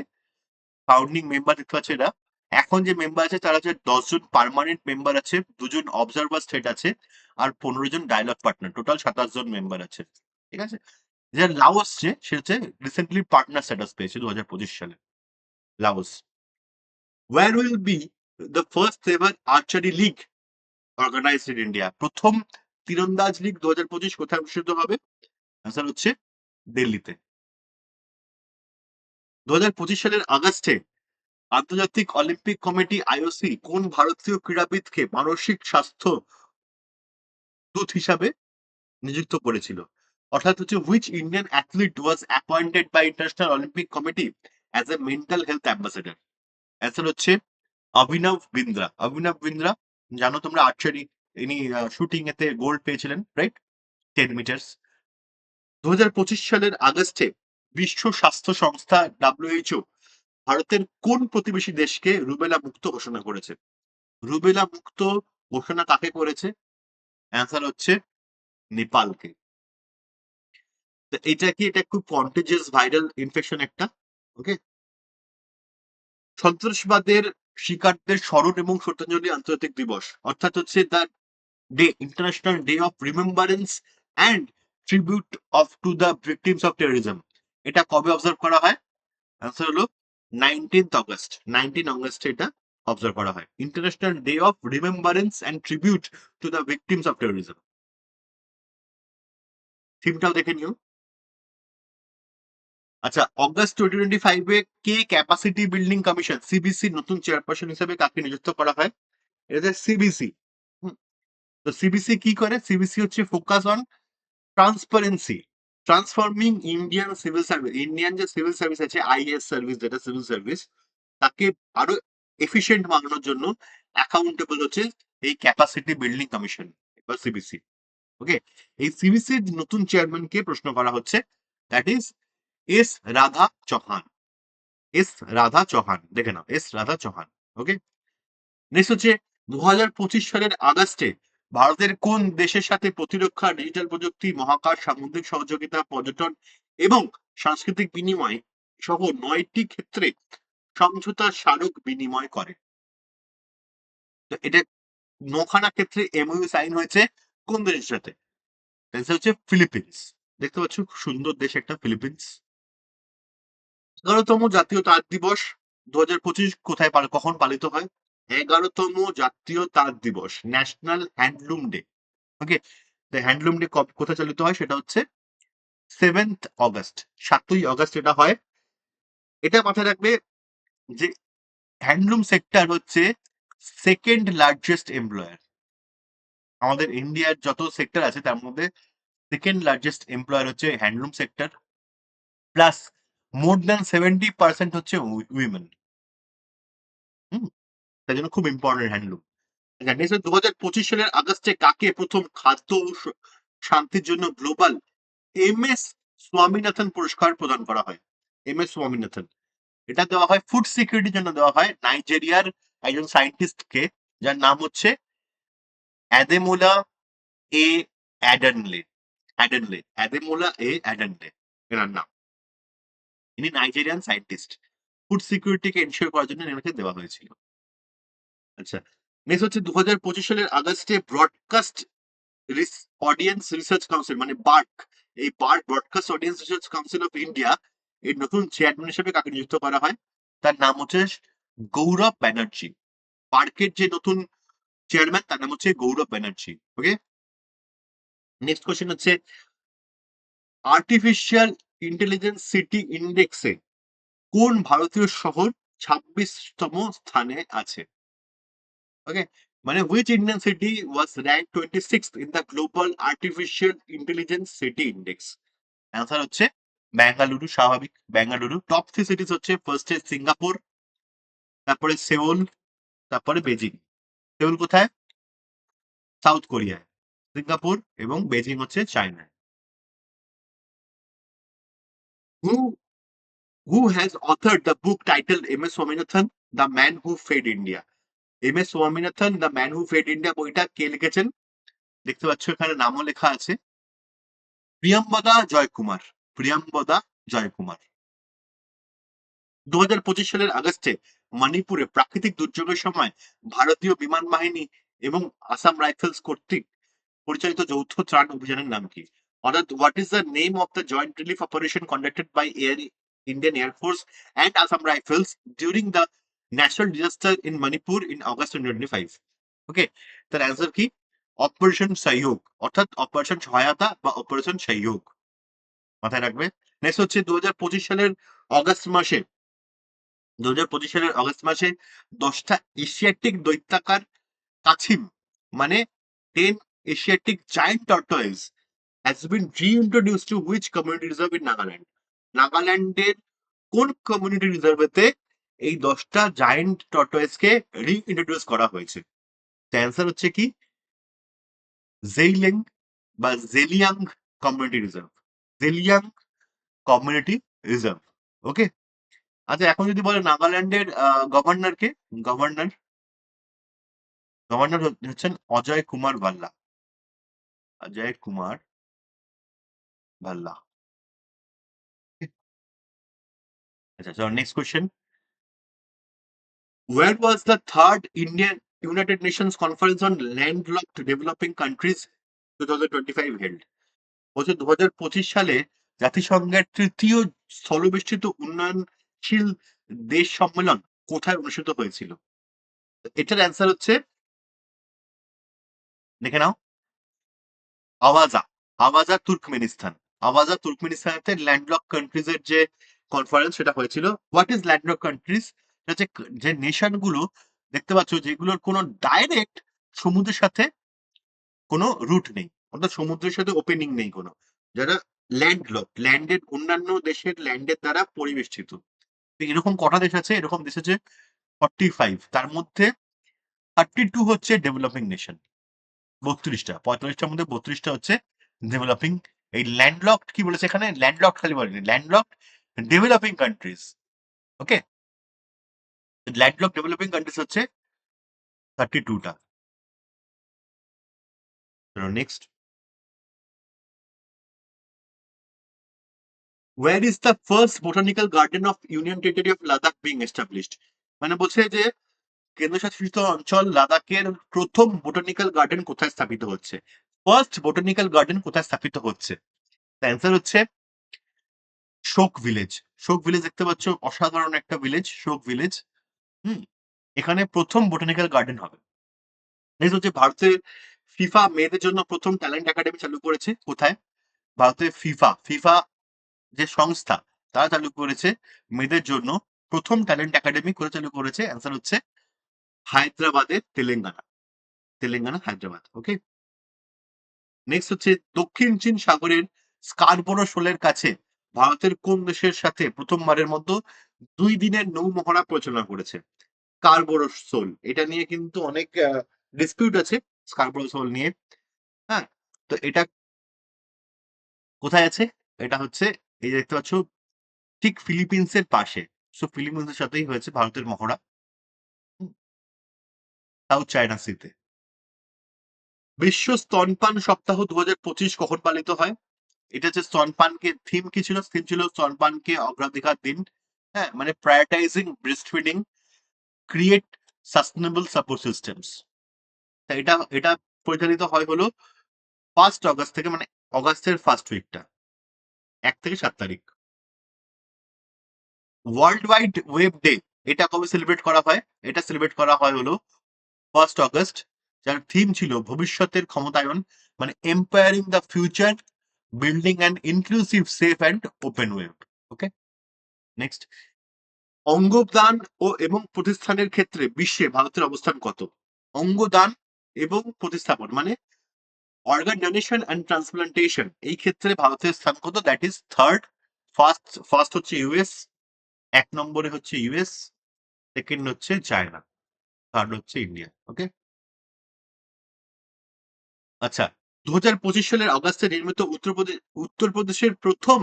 ফাউন্ডিং মেম্বার দেখতে পাচ্ছে এরা। এখন যে মেম্বার আছে তারা হচ্ছে 10 জন পার্মানেন্ট মেম্বার আছে, 2 জন অবজারভার স্টেট আছে, আর 15 জন ডায়লগ পার্টনার, টোটাল 27 জন মেম্বার আছে। ঠিক আছে, যে লাওস সে হচ্ছে রিসেন্টলি পার্টনার স্ট্যাটাস পেয়েছে 2025 সালে, Laos. Where will be the first ever archery league organized in India? প্রথম তীরন্দাজ লীগ 2025 কোথায় অনুষ্ঠিত হবে? আনসার হচ্ছে দিল্লিতে। 2025 সালের আগস্টে আন্তর্জাতিক অলিম্পিক কমিটি আইওসি কোন ভারতীয় ক্রীড়াবিদকে মানসিক স্বাস্থ্য দূত হিসাবে নিযুক্ত করেছিল? অর্থাৎ হচ্ছে which Indian athlete was appointed by International Olympic Committee as a mental health ambassador? Answer হচ্ছে অভিনব বিন্দ্রা। অভিনব বিন্দ্রা, জানো তোমরা, আর্চারি, ইনি শুটিং এতে গোল্ড পেয়েছিলেন, রাইট? 10 মিটার্স। 2025 সালের আগস্টে বিশ্ব স্বাস্থ্য সংস্থা WHO ভারতের কোন প্রতিবেশী দেশকে রুবেলা মুক্ত ঘোষণা করেছে? রুবেলা মুক্ত ঘোষণা কাকে করেছে? অ্যান্সার হচ্ছে নেপালকে। তো এটা কি? এটা খুব কন্টেজিয়াস ভাইরাল ইনফেকশন একটা। ওকে। সন্ত্রাসবাদের শিকারদের স্মরণ এবং শ্রদ্ধাঞ্জলি আন্তর্জাতিক দিবস, অর্থাৎ হচ্ছে the day, international day of remembrance and tribute of two the victims of terrorism, এটা কবে অবজার্ভ করা হয়? আনসার হলো 19 আগস্ট। 19 আগস্টে এটা অবজার্ভ করা হয়, international day of remembrance and tribute to the victims of terrorism. থিমটাও দেখে নিও। আচ্ছা, অগস্ট 2025-এ কে ক্যাপাসিটি বিল্ডিং কমিশন সিবিসি নতুন চেয়ারপারসন হিসেবে কাকে নিযুক্ত করা হয়? এটা সিবিসি। তো সিবিসি কি করে? সিবিসি হচ্ছে focus on transparency, transforming Indian civil service, Indian যে সিভিল সার্ভিস আছে, আইএস সার্ভিস, যেটা সিভিল সার্ভিস, তাকে আরো এফিশিয়েন্ট বানানোর জন্য অ্যাকাউন্টেবল হচ্ছে এই ক্যাপাসিটি বিল্ডিং কমিশন বা সিবিসি। ওকে, এই সিবিসির নতুন চেয়ারম্যানকে প্রশ্ন করা হচ্ছে, that is S Radha Chauhan. S Radha Chauhan, দেখে নাও, S Radha Chauhan. Okay, next হচ্ছে 2025 সালের আগস্টে ভারতের কোন দেশের সাথে প্রতিরক্ষা, ডিজিটাল প্রযুক্তি, মহাকাশ, সামুদ্রিক সহযোগিতা, পর্যটন এবং সাংস্কৃতিক বিনিময় সহ 9টি ক্ষেত্রে সমঝোতা স্মারক বিনিময় করে? তো এটা 9খানা ক্ষেত্রে এমওইউ সাইন হয়েছে কোন দেশের সাথে? অ্যান্সার হচ্ছে ফিলিপিন্স। দেখতে পাচ্ছ খুব সুন্দর দেশ একটা ফিলিপিন্স। 11তম জাতীয় তাঁত দিবস 2025 কোথায় কখন পালিত হয়? 11তম জাতীয় তাঁত দিবস, ন্যাশনাল হ্যান্ডলুম ডে। ওকে, হ্যান্ডলুম ডে কোথায় চালিত হয়? সেটা হচ্ছে 7th অগস্ট, 7ই অগস্ট এটা হয়। এটা মাথায় রাখবে যে হ্যান্ডলুম সেক্টর হচ্ছে সেকেন্ড লার্জেস্ট এমপ্লয়ার। আমাদের ইন্ডিয়ার যত সেক্টর আছে তার মধ্যে সেকেন্ড লার্জেস্ট এমপ্লয়ার হচ্ছে handloom sector, plus more than 70% হচ্ছে উইমেন। হুম, তাই জন্য খুব ইম্পর্টেন্ট হ্যান্ডলুম। নেক্সট 2025 সালের আগস্টে কাকে প্রথম খাদ্য ও শান্তির জন্য গ্লোবাল এমএস স্বামীনাথন পুরস্কার প্রদান করা হয়? এমএস স্বামীনাথন, এটা দেওয়া হয় ফুড সিকিউরিটির জন্য, দেওয়া হয় নাইজেরিয়ার একজন সায়েন্টিস্টকে, যার নাম হচ্ছে অ্যাদেমোলা এ অ্যাডানলে। অ্যাদেমোলা এ অ্যাডানলে এনার নাম। ইনি নাইজেরিয়ান সায়েন্টিস্ট, ফুড সিকিউরিটিকে এনশিওর করার জন্য এনাকে দেওয়া হয়েছিল। আচ্ছা, নেক্সট হচ্ছে 2025 সালের আগস্টে ব্রডকাস্ট অডিয়েন্স রিসার্চ কাউন্সিল মানে বার্ক, এই BARC broadcast audience research council of India এর নতুন চেয়ারম্যান হিসেবে কাকে নিযুক্ত করা হয়? তার নাম হচ্ছে গৌরব ব্যানার্জি। বার্কের যে নতুন চেয়ারম্যান তার নাম হচ্ছে গৌরব ব্যানার্জি। ওকে, নেক্সট কোশ্চেন হচ্ছে আর্টিফিশিয়াল ইন্টেলিজেন্স সিটি ইন্ডেক্সে কোন ভারতীয় শহর 26তম স্থানে আছে? ওকে, মানে which Indian city was ranked 26th in the global artificial intelligence city index? Answer হচ্ছে বেঙ্গালুরু, স্বাভাবিক বেঙ্গালুরু। টপ 3 সিটিজ হচ্ছে ফার্স্টে সিঙ্গাপুর, তারপরে সেউল, তারপরে বেজিং। সেউল কোথায়? সাউথ কোরিয়ায়। সিঙ্গাপুর এবং বেজিং হচ্ছে চায়নায়। Who who has authored the book titled MS Swaminathan, The Man Who Fed India? MS Swaminathan, The Man Who Fed India বইটা কে লিখেছেন? দেখতে পাচ্ছ এখানে নামও লেখা আছে, প্রিয়াম্বদা জয়কুমার। প্রিয়াম্বদা জয়কুমার। 2025 সালের আগস্টে মণিপুরে প্রাকৃতিক দুর্যোগের সময় ভারতীয় বিমান বাহিনী এবং আসাম রাইফেলস কর্তৃক পরিচালিত যৌথ ত্রাণ অভিযানের নাম কি? অর্থাৎ what is the name of the joint relief operation conducted by Indian air force and Assam Rifles during the natural disaster in Manipur in August 2025? Okay, তার অ্যান্সার কি? অপারেশন সহযোগ, অর্থাৎ অপারেশন সহায়তা বা অপারেশন সহযোগ, মাথায় রাখবে। নেক্সট হচ্ছে 2025 সালের অগস্ট মাসে 10টা এশিয়াটিক দৈত্যাকার কাছিম মানে 10 Asiatic giant tortoise has been reintroduced to which community reserve in Nagaland? নাগাল্যান্ডের কোন কমিউনিটি রিজার্ভেতে এই 10টা জায়ান্ট টর্টয়েসকে রিইন্ট্রোডিউস করা হয়েছে? অ্যান্সার হচ্ছে কি? জেইলেং বা Zeliang community reserve. Zeliang community reserve. Okay, আচ্ছা এখন যদি বলে নাগাল্যান্ডের গভর্নর কে? গভর্নর গভর্নর হচ্ছেন অজয় কুমার ভাল্লা। অজয় কুমার ভাল্লা। আচ্ছা চলো next question. Where was the third Indian United Nations Conference on Landlocked Developing Countries 2025 held? বলছে 2025 সালে জাতিসংঘের তৃতীয় স্থলবেষ্টিত উন্নয়নশীল দেশ সম্মেলন কোথায় অনুষ্ঠিত হয়েছিল? এটার অ্যান্সার হচ্ছে, দেখে নাও, আওয়াজা। আওয়াজা তুর্কমেনিস্তান। আওয়াজা তুর্কমেনিস্তানেতে ল্যান্ডলক কান্ট্রিজ এর যে কনফারেন্স সেটা হয়েছিল। What is landlock countries? হচ্ছে যে নেশন গুলো দেখতে পাচ্ছ যেগুলোর কোনো ডাইরেক্ট সমুদ্রের সাথে কোনো রুট নেই, অর্থাৎ সমুদ্রের সাথে ওপেনিং নেই কোনো, যারা ল্যান্ডলক, ল্যান্ডের অন্যান্য দেশের ল্যান্ডের দ্বারা পরিবেষ্টিত। তো এরকম কটা দেশ আছে? এরকম দেশ আছে 45, তার মধ্যে 32 হচ্ছে ডেভেলপিং নেশন, 32টা, 45টার মধ্যে 32টা হচ্ছে ডেভেলপিং। এই ল্যান্ডলকড কি বলেছে এখানে, ল্যান্ডলকড খালি বলেনি, landlocked developing countries. Okay, landlocked developing countries হচ্ছে 32টা। Next, where is the first botanical garden of Union Territory of Ladakh being established? মানে বলছে যে কেন্দ্রশাসিত অঞ্চল লাদাখের প্রথম বোটানিক্যাল গার্ডেন কোথায় স্থাপিত হচ্ছে, ফার্স্ট বোটানিক্যাল গার্ডেন কোথায় স্থাপিত হচ্ছে? অ্যান্সার হচ্ছে শোক ভিলেজ। শোক ভিলেজ দেখতে পাচ্ছ, অসাধারণ একটা ভিলেজ শোক ভিলেজ। হুম, এখানে প্রথম বোটানিক্যাল গার্ডেন হবে। নেক্সট হচ্ছে ভারতের ফিফা মেয়েদের জন্য প্রথম ট্যালেন্ট একাডেমি চালু করেছে কোথায়? ভারতের ফিফা, ফিফা যে সংস্থা, তারা চালু করেছে মেয়েদের জন্য প্রথম ট্যালেন্ট একাডেমি করে চালু করেছে। অ্যান্সার হচ্ছে হায়দ্রাবাদের, তেলেঙ্গানা, তেলেঙ্গানা হায়দ্রাবাদ। ওকে, নেক্সট হচ্ছে দক্ষিণ চীন সাগরের স্কারবোরো শোলের কাছে ভারতের কোন দেশের সাথে প্রথমবারের মতো 2 দিনের নৌ মহড়া পরিচালনা করেছে? স্কারবোরো শোল, এটা নিয়ে কিন্তু অনেক ডিসপিউট আছে স্কারবোরো শোল নিয়ে। হ্যাঁ, তো এটা কোথায় আছে? এটা হচ্ছে এই যে দেখতে পাচ্ছ ঠিক ফিলিপিন্সের পাশে। সো ফিলিপিন্সের সাথেই হয়েছে ভারতের মহড়া, সাউথ চায়না সিতে। বিশ্ব স্তনপান সপ্তাহ 2025 কখন পালিত হয়? এটা হচ্ছে স্তনপানকে, থিম কি ছিল? থিম ছিল স্তনপানকে অগ্রাধিকার দিন। হ্যাঁ, মানে prioritising breast feeding, create sustainable support systems. এটা এটা পরিচালিত হয় হলো 1 আগস্ট থেকে, মানে অগাস্টের ফার্স্ট উইকটা, 1 থেকে 7 তারিখ। ওয়ার্ল্ড ওয়াইড ওয়েব ডে এটা কবে সেলিব্রেট করা হয়? এটা সেলিব্রেট করা হয় হলো 1 আগস্ট, যার থিম ছিল ভবিষ্যতের ক্ষমতায়ন, মানে empowering the future, building and inclusive safe and open web. Okay, next, অঙ্গদান ও এবং প্রতিস্থানের ক্ষেত্রে বিশ্বে ভারতের অবস্থান কত? অঙ্গদান এবং প্রতিস্থাপন মানে অর্গান ডোনেশন অ্যান্ড ট্রান্সপ্লান্টেশন, এই ক্ষেত্রে ভারতের স্থান কত? That is third. ফার্স্ট হচ্ছে ইউএস, 1 নম্বরে হচ্ছে ইউএস, সেকেন্ড হচ্ছে চায়না, থার্ড হচ্ছে ইন্ডিয়া। ওকে, আচ্ছা, 2025 সালের অগাস্টে নির্মিত উত্তরপ্রদেশের প্রথম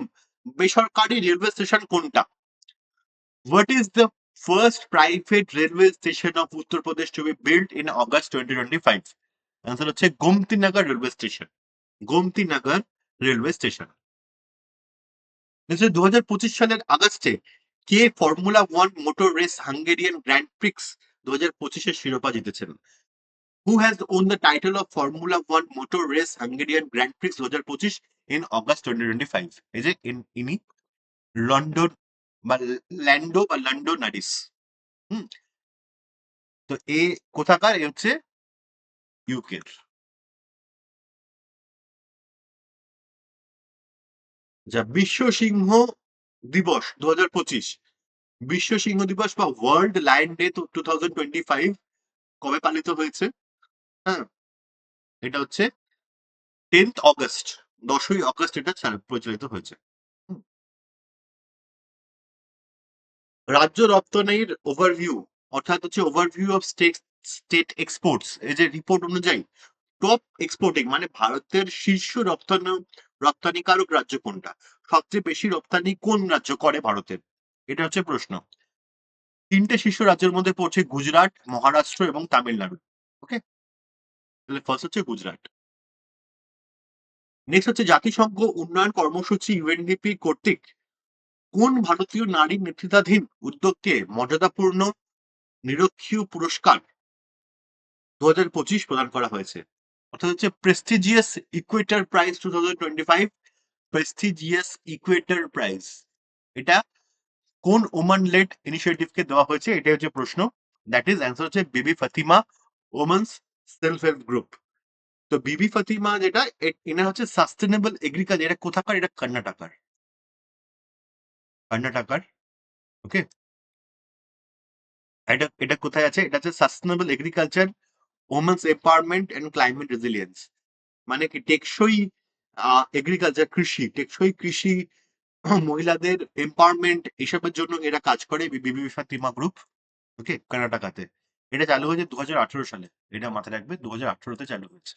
বেসরকারি রেলওয়ে স্টেশন কোনটা? What is the first private railway station of Uttar Pradesh to be built in August 2025? Answer হচ্ছে Gomti Nagar railway station, Gomti Nagar railway station. 2025 সালের আগস্টে কে formula 1 motor race Hungarian grand prix 2025-এর শিরোপা জিতেছেন? Who has won the title of Formula 1 motor race Hungarian Grand Prix 2025 in August 2025? এই যে ইনি লন্ডন বা লন্ডো নারিস। হুম, তো এ কোথাকার? এ হচ্ছে ইউকের। যা বিশ্ব সিংহ দিবস 2025, বিশ্ব সিংহ দিবস বা ওয়ার্ল্ড লায়ন ডে 2025 কবে পালিত হয়েছে? হ্যাঁ, এটা হচ্ছে 10th অগস্ট, 10ই অগস্ট এটা প্রচলিত হয়েছে। হুম, রাজ্য রপ্তানির ওভারভিউ, অর্থাৎ হচ্ছে ওভারভিউ অফ স্টেট এক্সপোর্টস, এই যে রিপোর্ট অনুযায়ী টপ এক্সপোর্টিং মানে ভারতের শীর্ষ রপ্তানিকারক রাজ্য কোনটা? সবচেয়ে বেশি রপ্তানি কোন রাজ্য করে ভারতের? এটা হচ্ছে প্রশ্ন। 3টে শীর্ষ রাজ্যের মধ্যে পড়ছে গুজরাট, মহারাষ্ট্র এবং তামিলনাড়ু। ওকে, তাহলে ফার্স্ট হচ্ছে গুজরাট। নেক্সট হচ্ছে জাতিসংঘ উন্নয়ন কর্মসূচি ইউএনডিপি কর্তৃক কোন ভারতীয় নারী নেতৃত্বাধীন উদ্যোগকে মর্যাদাপূর্ণ নিরক্ষীয় পুরস্কার 2025 প্রদান করা হয়েছে? অর্থাৎ হচ্ছে prestigious Ecuador prize 2025, prestigious Ecuador prize, এটা কোন ওমান লেড ইনিশিয়েটিভকে দেওয়া হয়েছে? এটা হচ্ছে প্রশ্ন। দ্যাট ইজ অ্যান্সার হচ্ছে বিবি Fatima women's self help group. তো বিবি ফাতিমা যেটা, এনার হচ্ছে সাস্টেনেবল এগ্রিকালচার, এটা কোথাকার? এটা কর্ণাটকার, কর্ণাটকার। ওকে, এটা এটা কোথায় আছে? এটা হচ্ছে sustainable agriculture, women's empowerment and climate resilience, মানে কি টেকসই এগ্রিকালচার, কৃষি, টেকসই কৃষি, মহিলাদের এম্পাওয়ারমেন্ট, এসবের জন্য এরা কাজ করে বিবি ফাতিমা গ্রুপ। ওকে, কর্ণাটকাতে। এটা চালু হয়েছে 2018 সালে। এটা মাথায় রাখবে, 2018-তে চালু হয়েছে।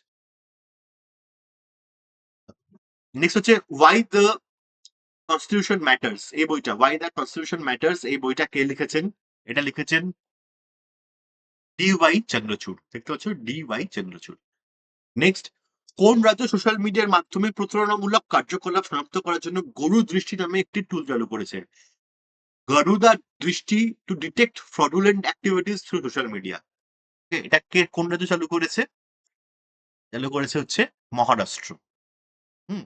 নেক্সট হচ্ছে ওয়াই দ্য কনস্টিটিউশন ম্যাটার্স, এই বইটা ওয়াই দ্য কনস্টিটিউশন ম্যাটার্স, এই বইটা কে লিখেছেন? এটা লিখেছেন DY চন্দ্রচূড়। দেখতে পাচ্ছ, DY চন্দ্রচূড়। নেক্সট, কোন রাজ্য সোশ্যাল মিডিয়ার মাধ্যমে প্রতারণামূলক কার্যকলাপ শনাক্ত করার জন্য গরু দৃষ্টি নামে একটি টুল চালু করেছে? গরুদা দৃষ্টি to detect fraudulent activities through social media. এটা কে, কোন রাজ্য চালু করেছে? চালু করেছে হচ্ছে মহারাষ্ট্র। হুম।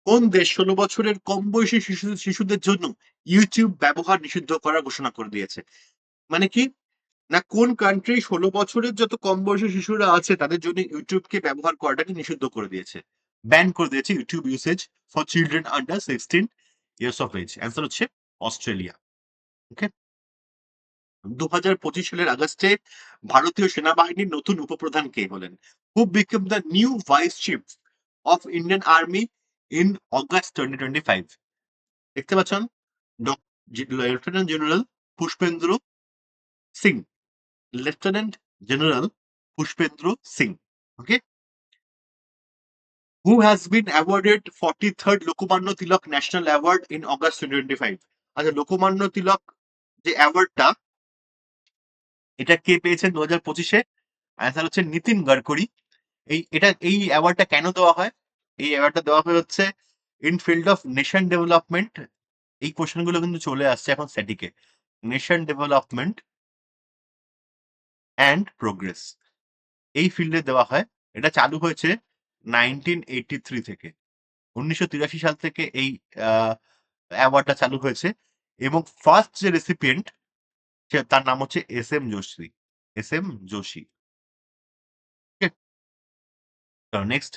কোন দেশ 16 বছরের কম বয়সী শিশুদের জন্য ইউটিউব ব্যবহার নিষিদ্ধ করার ঘোষণা করে দিয়েছে? মানে কি, না কোন কান্ট্রি 16 বছরের যত কম বয়সী শিশুরা আছে তাদের জন্য ইউটিউবকে ব্যবহার করাটাকে নিষিদ্ধ করে দিয়েছে, ব্যান করে দিয়েছে YouTube usage for children under 16 years of age? Answer হচ্ছে অস্ট্রেলিয়া। ওকে। 2025 সালের আগস্টে ভারতীয় সেনাবাহিনীর নতুন উপপ্রধান কে হলেন? Who became the new vice chief of Indian army in August 2025? দেখতে পাচ্ছেন, lieutenant general Pushpendra Singh. Lieutenant general Pushpendra Singh. Okay. Who has been awarded 43rd Lokmanya Tilak national award in August 2025? আচ্ছা, লোকমান্য তিলক যে অ্যাওয়ার্ডটা, এটা কে পেয়েছেন 2025-এ? অ্যান্সার হচ্ছে নিতিন গডকরি। এই অ্যাওয়ার্ডটা কেন দেওয়া হয়? এই অ্যাওয়ার্ডটা দেওয়া হয় হচ্ছে in field of nation development. এই কোশ্চেনগুলো কিন্তু চলে আসছে এখন স্ট্যাটিকে। নেশন ডেভেলপমেন্ট অ্যান্ড প্রোগ্রেস, এই ফিল্ডে দেওয়া হয়। এটা চালু হয়েছে 1983 থেকে। 1983 সাল থেকে এই অ্যাওয়ার্ডটা চালু হয়েছে, এবং ফার্স্ট যে রেসিপিয়েন্ট, তার নাম হচ্ছে SM Joshi. SM Joshi. Next,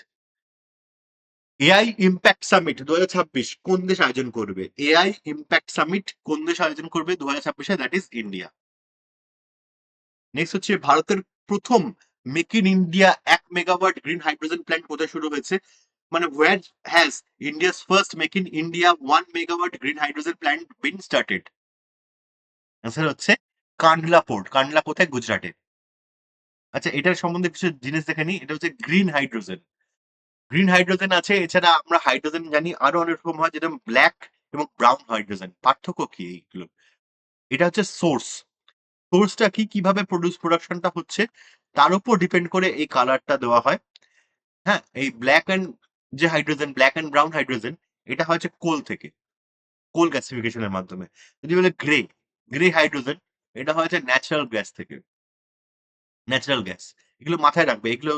AI impact summit 2026 কোন দেশ আয়োজন করবে? এআই ইম্প্যাক্ট সামিট কোন দেশ আয়োজন করবে 2026-এ? That is India. নেক্সট হচ্ছে, ভারতের প্রথম make in India 1 megawatt green hydrogen plant কোথায় শুরু হয়েছে? মানে where has India's first make in India 1 megawatt green hydrogen plant been started? Answer হচ্ছে কান্ডলা পোর্ট। কান্ডলা কোথায়? গুজরাটে। আচ্ছা, এটার সম্বন্ধে কিছু জিনিস দেখে নিই। এটা হচ্ছে গ্রিন হাইড্রোজেন। গ্রিন হাইড্রোজেন আছে, এছাড়া আমরা হাইড্রোজেন জানি আরো অনেক রকম হয়, যেরকম ব্ল্যাক এবং ব্রাউন হাইড্রোজেন। পার্থক্য কি এইগুলো? এটা হচ্ছে সোর্স। সোর্সটা কি, কিভাবে প্রোডাকশনটা হচ্ছে, তার উপর ডিপেন্ড করে এই কালারটা দেওয়া হয়। হ্যাঁ, এই ব্ল্যাক অ্যান্ড যে hydrogen, black and brown hydrogen, এটা হচ্ছে কোল থেকে, কোল গ্যাসিফিকেশনের মাধ্যমে। যদি বলে গ্রে, গ্রে হাইড্রোজেন, এটা হচ্ছে ন্যাচারাল গ্যাস থেকে, ন্যাচারাল গ্যাস। এগুলো মাথায় রাখবে, এগুলো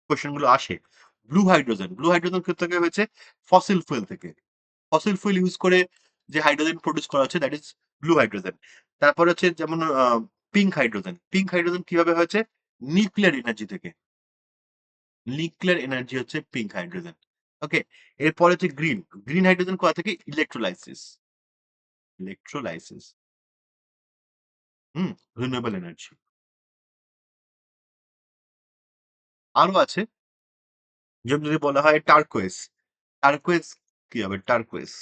কোয়েশ্চেন গুলো আসে। ব্লু হাইড্রোজেন, ব্লু হাইড্রোজেন থেকে হয়েছে ফসিল ফুয়েল থেকে। ফসিল ফুয়েল ইউজ করে যে হাইড্রোজেন প্রডিউস করা হচ্ছে, দ্যাট ইজ ব্লু হাইড্রোজেন। তারপর হচ্ছে যেমন পিঙ্ক হাইড্রোজেন। পিঙ্ক হাইড্রোজেন কিভাবে হয়েছে? নিউক্লিয়ার এনার্জি থেকে। নিউক্লিয়ার এনার্জি হচ্ছে পিঙ্ক হাইড্রোজেন। ওকে। এরপর হচ্ছে গ্রিন। গ্রিন হাইড্রোজেন কোথা থেকে? Electrolysis. Electrolysis. Hmm. Renewable energy. আরো আছে, যেমন যদি বলা হয় টার্কোয়েস। টার্কোয়েস কি হবে? টার্কোয়েস,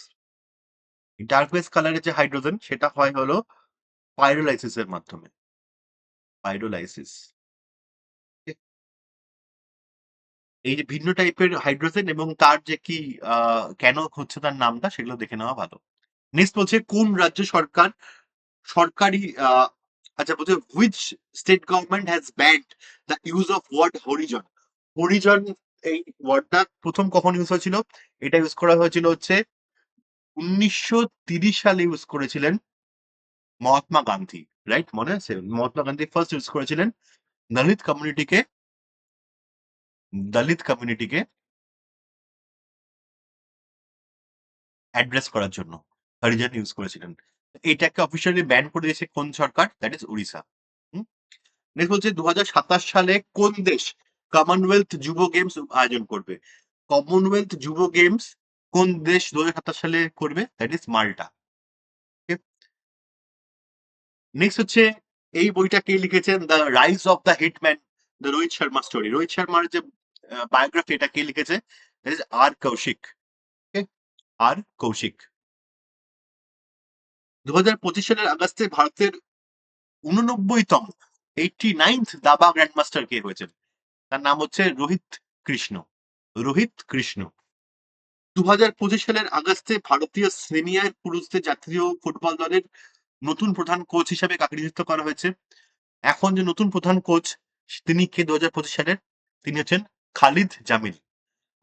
টার্কোয়েস কালারের যে হাইড্রোজেন, সেটা হয় হলো পাইরোলাইসিস এর মাধ্যমে। পাইরোলাইসিস। এই যে ভিন্ন টাইপের হাইড্রোজেন এবং তার যে কি কেন হচ্ছে তার নামটা, সেগুলো দেখে নেওয়া ভালো। নেক্সট বলছে, কোন রাজ্য সরকার সরকারি আচ্ছা বলছে, which state government has banned the use of word Harijan? Harijan, এই ওয়ার্ডটা প্রথম কখন ইউজ হয়েছিল? এটা ইউজ করা হয়েছিল হচ্ছে 1930 সালে ইউজ করেছিলেন মহাত্মা গান্ধী। রাইট, মনে আছে? মহাত্মা গান্ধী ফার্স্ট ইউজ করেছিলেন দলিত কমিউনিটিকে, দলিত কমিউনিটিকে অ্যাড্রেস করার জন্য হরিজন ইউজ করেছিলেন। এটাকে অফিসিয়ালি ব্যান করে দিয়েছে কোন সরকার? That is Orissa. নেক্সট বলছে, 2027 সালে কোন দেশ কমনওয়েলথ যুব গেমস আয়োজন করবে? কমনওয়েলথ যুব গেমস কোন দেশ 2027 সালে করবে? That is Malta. নেক্সট হচ্ছে, এই বইটা কে লিখেছেন? The rise of the hitman, the Rohit Sharma story. Rohit শর্মার যে বায়োগ্রাফি, এটা কে লিখেছে? দ্যাট ইজ আর কৌশিক। আর কৌশিক। 2025 সালের আগস্টে ভারতের 89তম 89th দাবা গ্র্যান্ডমাস্টার কে হয়েছেন? তার নাম হচ্ছে রোহিত কৃষ্ণ। রোহিত কৃষ্ণ। 2025 সালের আগস্টে ভারতীয় সিনিয়র পুরুষদের জাতীয় ফুটবল দলের নতুন প্রধান কোচ হিসেবে কাকে নিযুক্ত করা হয়েছে? এখন যে নতুন প্রধান কোচ, তিনি কে 2025 সালের? তিনি হচ্ছেন খালিদ জামিল।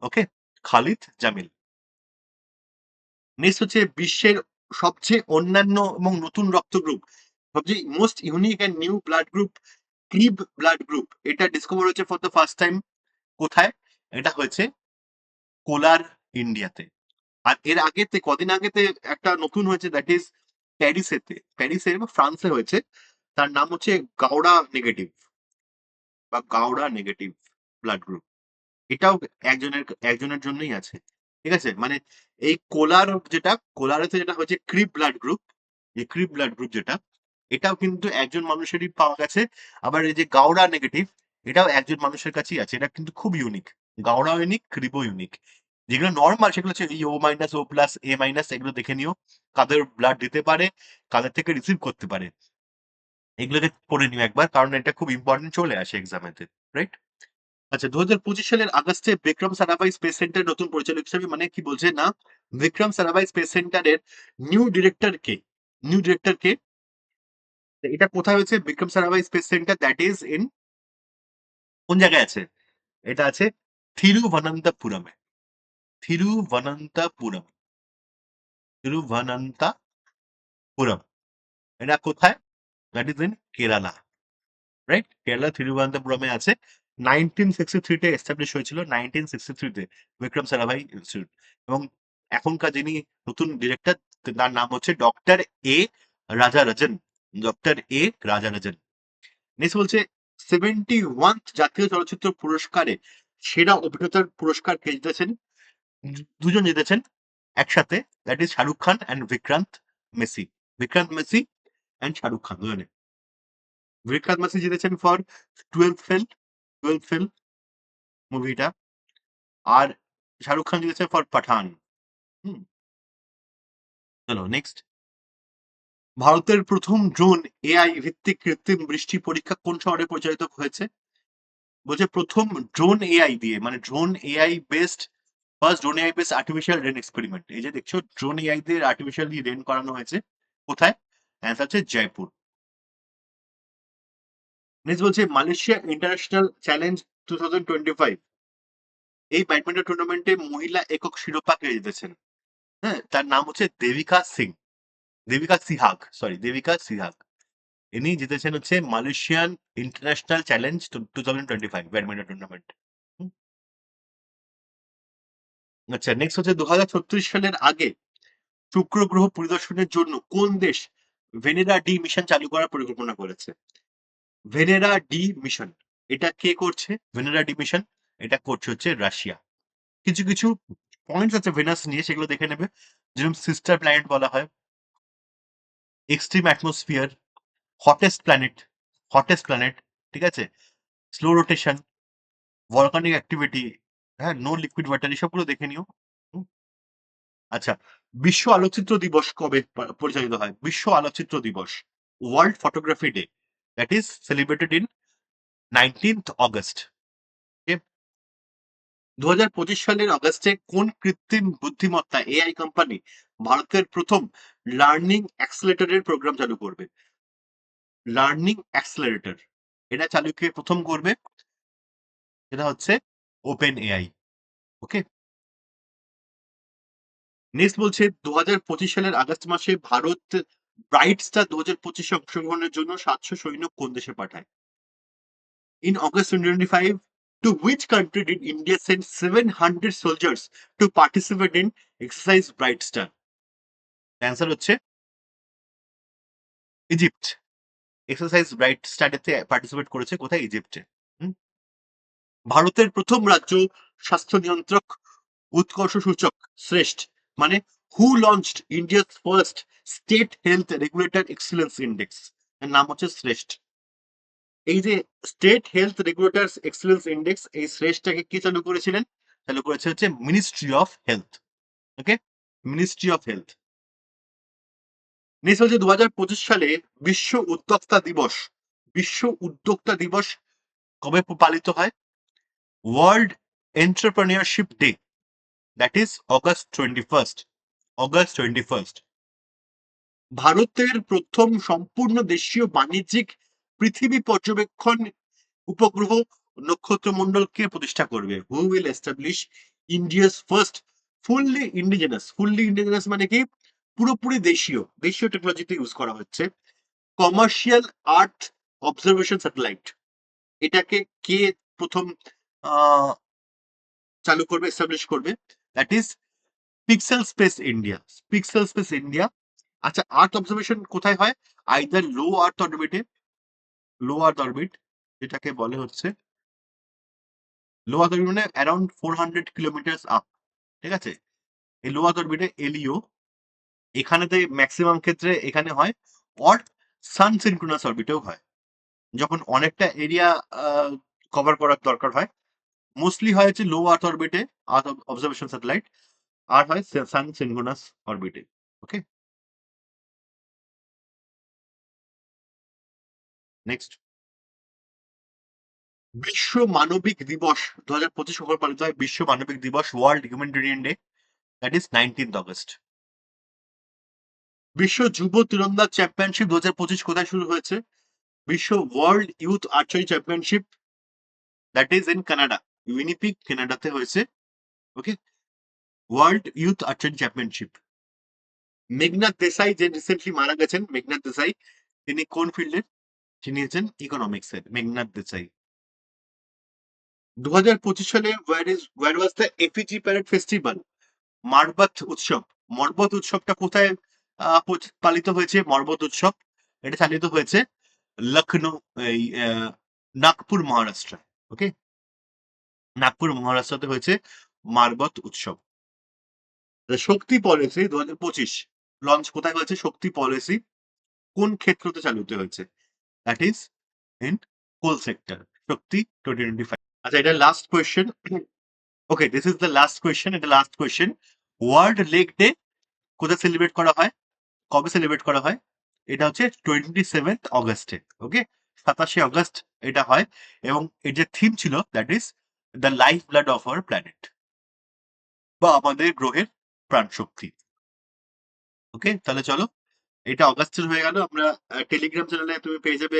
ওকে, খালিদ জামিল। নেক্সট হচ্ছে বিশ্বের সবচেয়ে অন্যান্য এবং নতুন রক্ত গ্রুপ, সবচেয়ে most unique and new blood group, CRIB blood group, এটা ডিসকভার হয়েছে ফর দ্য ফার্স্ট টাইম। কোথায়? এটা হয়েছে কোলার, ইন্ডিয়াতে। আর এর আগেতে কদিন আগেতে একটা নতুন হয়েছে, দ্যাট ইজ প্যারিসে বা ফ্রান্সে হয়েছে। তার নাম হচ্ছে গাওড়া নেগেটিভ বা গাওড়া নেগেটিভ ব্লাড গ্রুপ। এটাও একজনের জন্যই আছে। ঠিক আছে, মানে এই কোলারেতে যেটা হচ্ছে ক্রিব ব্লাড গ্রুপ, এই ক্রিব ব্লাড গ্রুপ যেটা, এটাও কিন্তু একজন মানুষেরই পাওয়া গেছে। আবার এই যে গাওড়া নেগেটিভ, এটাও একজন মানুষের কাছেই আছে। এটা কিন্তু খুব ইউনিক। গাওড়া ইউনিক, ক্রিবও ইউনিক। যেগুলো নর্মাল সেগুলো হচ্ছে O minus, O plus, A minus, এগুলো দেখে নিও কাদের ব্লাড দিতে পারে, কাদের থেকে রিসিভ করতে পারে, এগুলোকে পড়ে নিও একবার, কারণ এটা খুব ইম্পর্টেন্ট, চলে আসে এক্সামেতে। রাইট? আচ্ছা, 2025 সালের আগস্টে বিক্রম সারাভাই স্পেস সেন্টার নতুন পরিচালক হিসেবে, মানে কি বলছে না, বিক্রম সারাভাই স্পেস সেন্টারের নিউ ডিরেক্টর কে? নিউ ডিরেক্টর কে? এটা কোথায় হয়েছে? Vikram Sarabhai space centre, that is in, কোন জায়গায় আছে? এটা আছে থিরুভনন্তপুরমে। থিরুভনন্তপুরম। থিরুভনন্তপুরম। এটা কোথায়? That is in Kerala. Right? Kerala থিরুভনন্তপুরমে আছে। 1963-তে এস্টাবলিশ হয়েছিল, 1963-তে বিক্রম সারাভাই ইনস্টিটিউট। এবং এখনকার যিনি নতুন ডিরেক্টর, তার নাম হচ্ছে doctor A Rajarajan. Doctor A Rajarajan. Next বলছে 71 জাতীয় চলচ্চিত্র পুরস্কারে সেরা অভিনেতার পুরস্কার কে জিতেছেন? দুজন জিতেছেন একসাথে, that is Shahrukh Khan and Vikrant Massey. Vikrant Massey and Shahrukh Khan দুজনে। বিক্রান্ত মেসি জিতেছেন ফর টুয়েলভ ফেল মুভিটা, আর শাহরুখ খান জিতেছে ফর পাঠান। হুম, চলো নেক্সট। ভারতের প্রথম ড্রোন এআই ভিত্তিক কৃত্রিম বৃষ্টি পরীক্ষা কোন শহরে পরিচালিত হয়েছে? বলছে প্রথম ড্রোন এআই দিয়ে, মানে drone AI based, first drone AI based artificial rain experiment. এই যে দেখছো, ড্রোন এআই দিয়ে আর্টিফিশিয়ালি রেন করানো হয়েছে। কোথায়? অ্যান্সার হচ্ছে জয়পুর। নেক্সট বলছে মালয়েশিয়া ইন্টারন্যাশনাল চ্যালেঞ্জ 2025, এই ব্যাডমিন্টন টুর্নামেন্টে মহিলা একক শিরোপা কে জিতেছেন? হ্যাঁ, তার নাম হচ্ছে দেবিকা সিং। দেবিকা সিহাগ। ইনি জিতেছেন হচ্ছে Malaysian international challenge 2025 badminton tournament. আচ্ছা, নেক্সট হচ্ছে 2036 সালের আগে শুক্র গ্রহ পরিদর্শনের জন্য কোন দেশ ভেনেরা ডি মিশন চালু করার পরিকল্পনা করেছে? ভেনেরা ডি মিশন, এটা কে করছে? ভেনেরা ডি মিশন এটা করছে হচ্ছে রাশিয়া। কিছু কিছু পয়েন্টস আছে ভেনাস নিয়ে, সেগুলো দেখে নেবে। যেরকম সিস্টার প্ল্যানেট বলা হয়, এক্সট্রিম অ্যাটমসফিয়ার, হটেস্ট প্ল্যানেট, ঠিক আছে, স্লো রোটেশন, ভলকানিক অ্যাক্টিভিটি, হ্যাঁ, নো লিকুইড ওয়াটার, এসবগুলো দেখে নিও। হুম, আচ্ছা, বিশ্ব আলোকচিত্র দিবস কবে পরিচালিত হয়? বিশ্ব আলোকচিত্র দিবস, world photography day, that is celebrated in 19th August. 2025 সালের অগস্টে কোন কৃত্রিম বুদ্ধিমত্তা এআই কোম্পানি ভারতের প্রথম লার্নিং অ্যাক্সেলারেটরের প্রোগ্রাম চালু করবে? লার্নিং অ্যাক্সেলারেটর, এটা চালু কে প্রথম করবে? সেটা হচ্ছে ওপেন এআই। ওকে। নেক্সট বলছে 2025 সালের আগস্ট মাসে ভারত ব্রাইট স্টার 2025 অংশগ্রহণের জন্য 700 সৈন্য কোন দেশে পাঠায়? In August 2025, to which country did India send 700 soldiers to participate in exercise Bright Star? Answer হচ্ছে ইজিপ্ট। এক্সারসাইজ ব্রাইট স্টাডিতে পার্টিসিপেট করেছে কোথায়? ইজিপ্টে। হুম? ভারতের প্রথম রাজ্য স্বাস্থ্য নিয়ন্ত্রক উৎকর্ষ সূচক শ্রেষ্ঠ, মানে who launched India's first state health regulator excellence index, এর নাম হচ্ছে শ্রেষ্ঠ। এই যে state health regulator excellence index, এই শ্রেষ্ঠটাকে কি চালু করেছিলেন? চালু করেছে হচ্ছে ministry of health. Okay, ministry of health. Next হচ্ছে 2025 সালে বিশ্ব উদ্যোক্তা দিবস। বিশ্ব উদ্যোক্তা দিবস কবে পালিত হয়? World entrepreneurship day, that is August 21st। ভারতের প্রথম সম্পূর্ণ দেশীয় বাণিজ্যিক পৃথিবী পর্যবেক্ষণ উপগ্রহ নক্ষত্রমণ্ডল কে প্রতিষ্ঠা করবে? Who will establish India's first fully indigenous মানে কি পুরোপুরি দেশীয় টেকনোলজিতে ইউজ করা হচ্ছে কমার্শিয়াল আর্থ অবজারভেশন স্যাটেলাইট। এটাকে কে প্রথম আহ, চালু করবে, এস্টাবলিশ করবে? That is pixel space India. আচ্ছা, আর্থ অবজারভেশন কোথায় হয়? আইদার লো আর্থ অরবিট, যেটাকে বলে হচ্ছে লো আর্থ অরবিট মানে অ্যারাউন্ড 400 কিলোমিটার আপ, ঠিক আছে? এই লো আর্থ অরবিটে এলইও, এখানেতে ম্যাক্সিমাম ক্ষেত্রে এখানে হয়, অর সান সিনক্রোনাস অরবিটেও হয়, যখন অনেকটা এরিয়া কভার করার দরকার হয়। মোস্টলি হয় হচ্ছে লো আর্থ অরবিটে, আর্থ অবজারভেশন স্যাটেলাইট, আর হয় সান সিনক্রোনাস অরবিটে। ওকে, নেক্সট। বিশ্ব মানবিক দিবস 2025 কখন পালিত হয়? বিশ্ব মানবিক দিবস, world humanitarian day, that is 19th August. বিশ্ব যুব তীরন্দাজ চ্যাম্পিয়নশিপ 2025 কোথায় শুরু হয়েছে? বিশ্ব world youth archery championship, that is in Canada, Winnipeg কানাডাতে হয়েছে। Okay, world youth archery championship. Meghnad Desai যে রিসেন্টলি মারা গেছেন, মেঘনাথ দেসাই, তিনি কোন ফিল্ডের? তিনি হচ্ছেন ইকোনমিক্স এর, মেঘনাথ দেসাই। 2025 সালে where was the effigy parade festival? Marbat উৎসব। মরবত উৎসবটা কোথায় পালিত হয়েছে? মরবত উৎসব এটা চালিত হয়েছে লখনৌ, এই নাগপুর, মহারাষ্ট্র। ওকে, নাগপুর মহারাষ্ট্রতে হয়েছে মারবত উৎসব। শক্তি পলিসি 2025 লঞ্চ কোথায় হয়েছে? শক্তি পলিসি কোন ক্ষেত্রতে চালিত হয়েছে? That is in coal sector, Shakti 2025। আচ্ছা, এটা last question. Okay, this is the last question, এটা last question. World lake day কোথায় সেলিব্রেট করা হয়? কবে সেলিব্রেট করা হয়? এটা হচ্ছে 27th অগস্টে। ওকে, 27 আগস্ট এটা হয়, এবং এর যে থিম ছিল that is the life blood of our planet, বা আমাদের গ্রহের প্রাণ শক্তি। ওকে, তাহলে চলো, এটা অগাস্টের হয়ে গেল। আমরা টেলিগ্রাম চ্যানেলে তুমি পেয়ে যাবে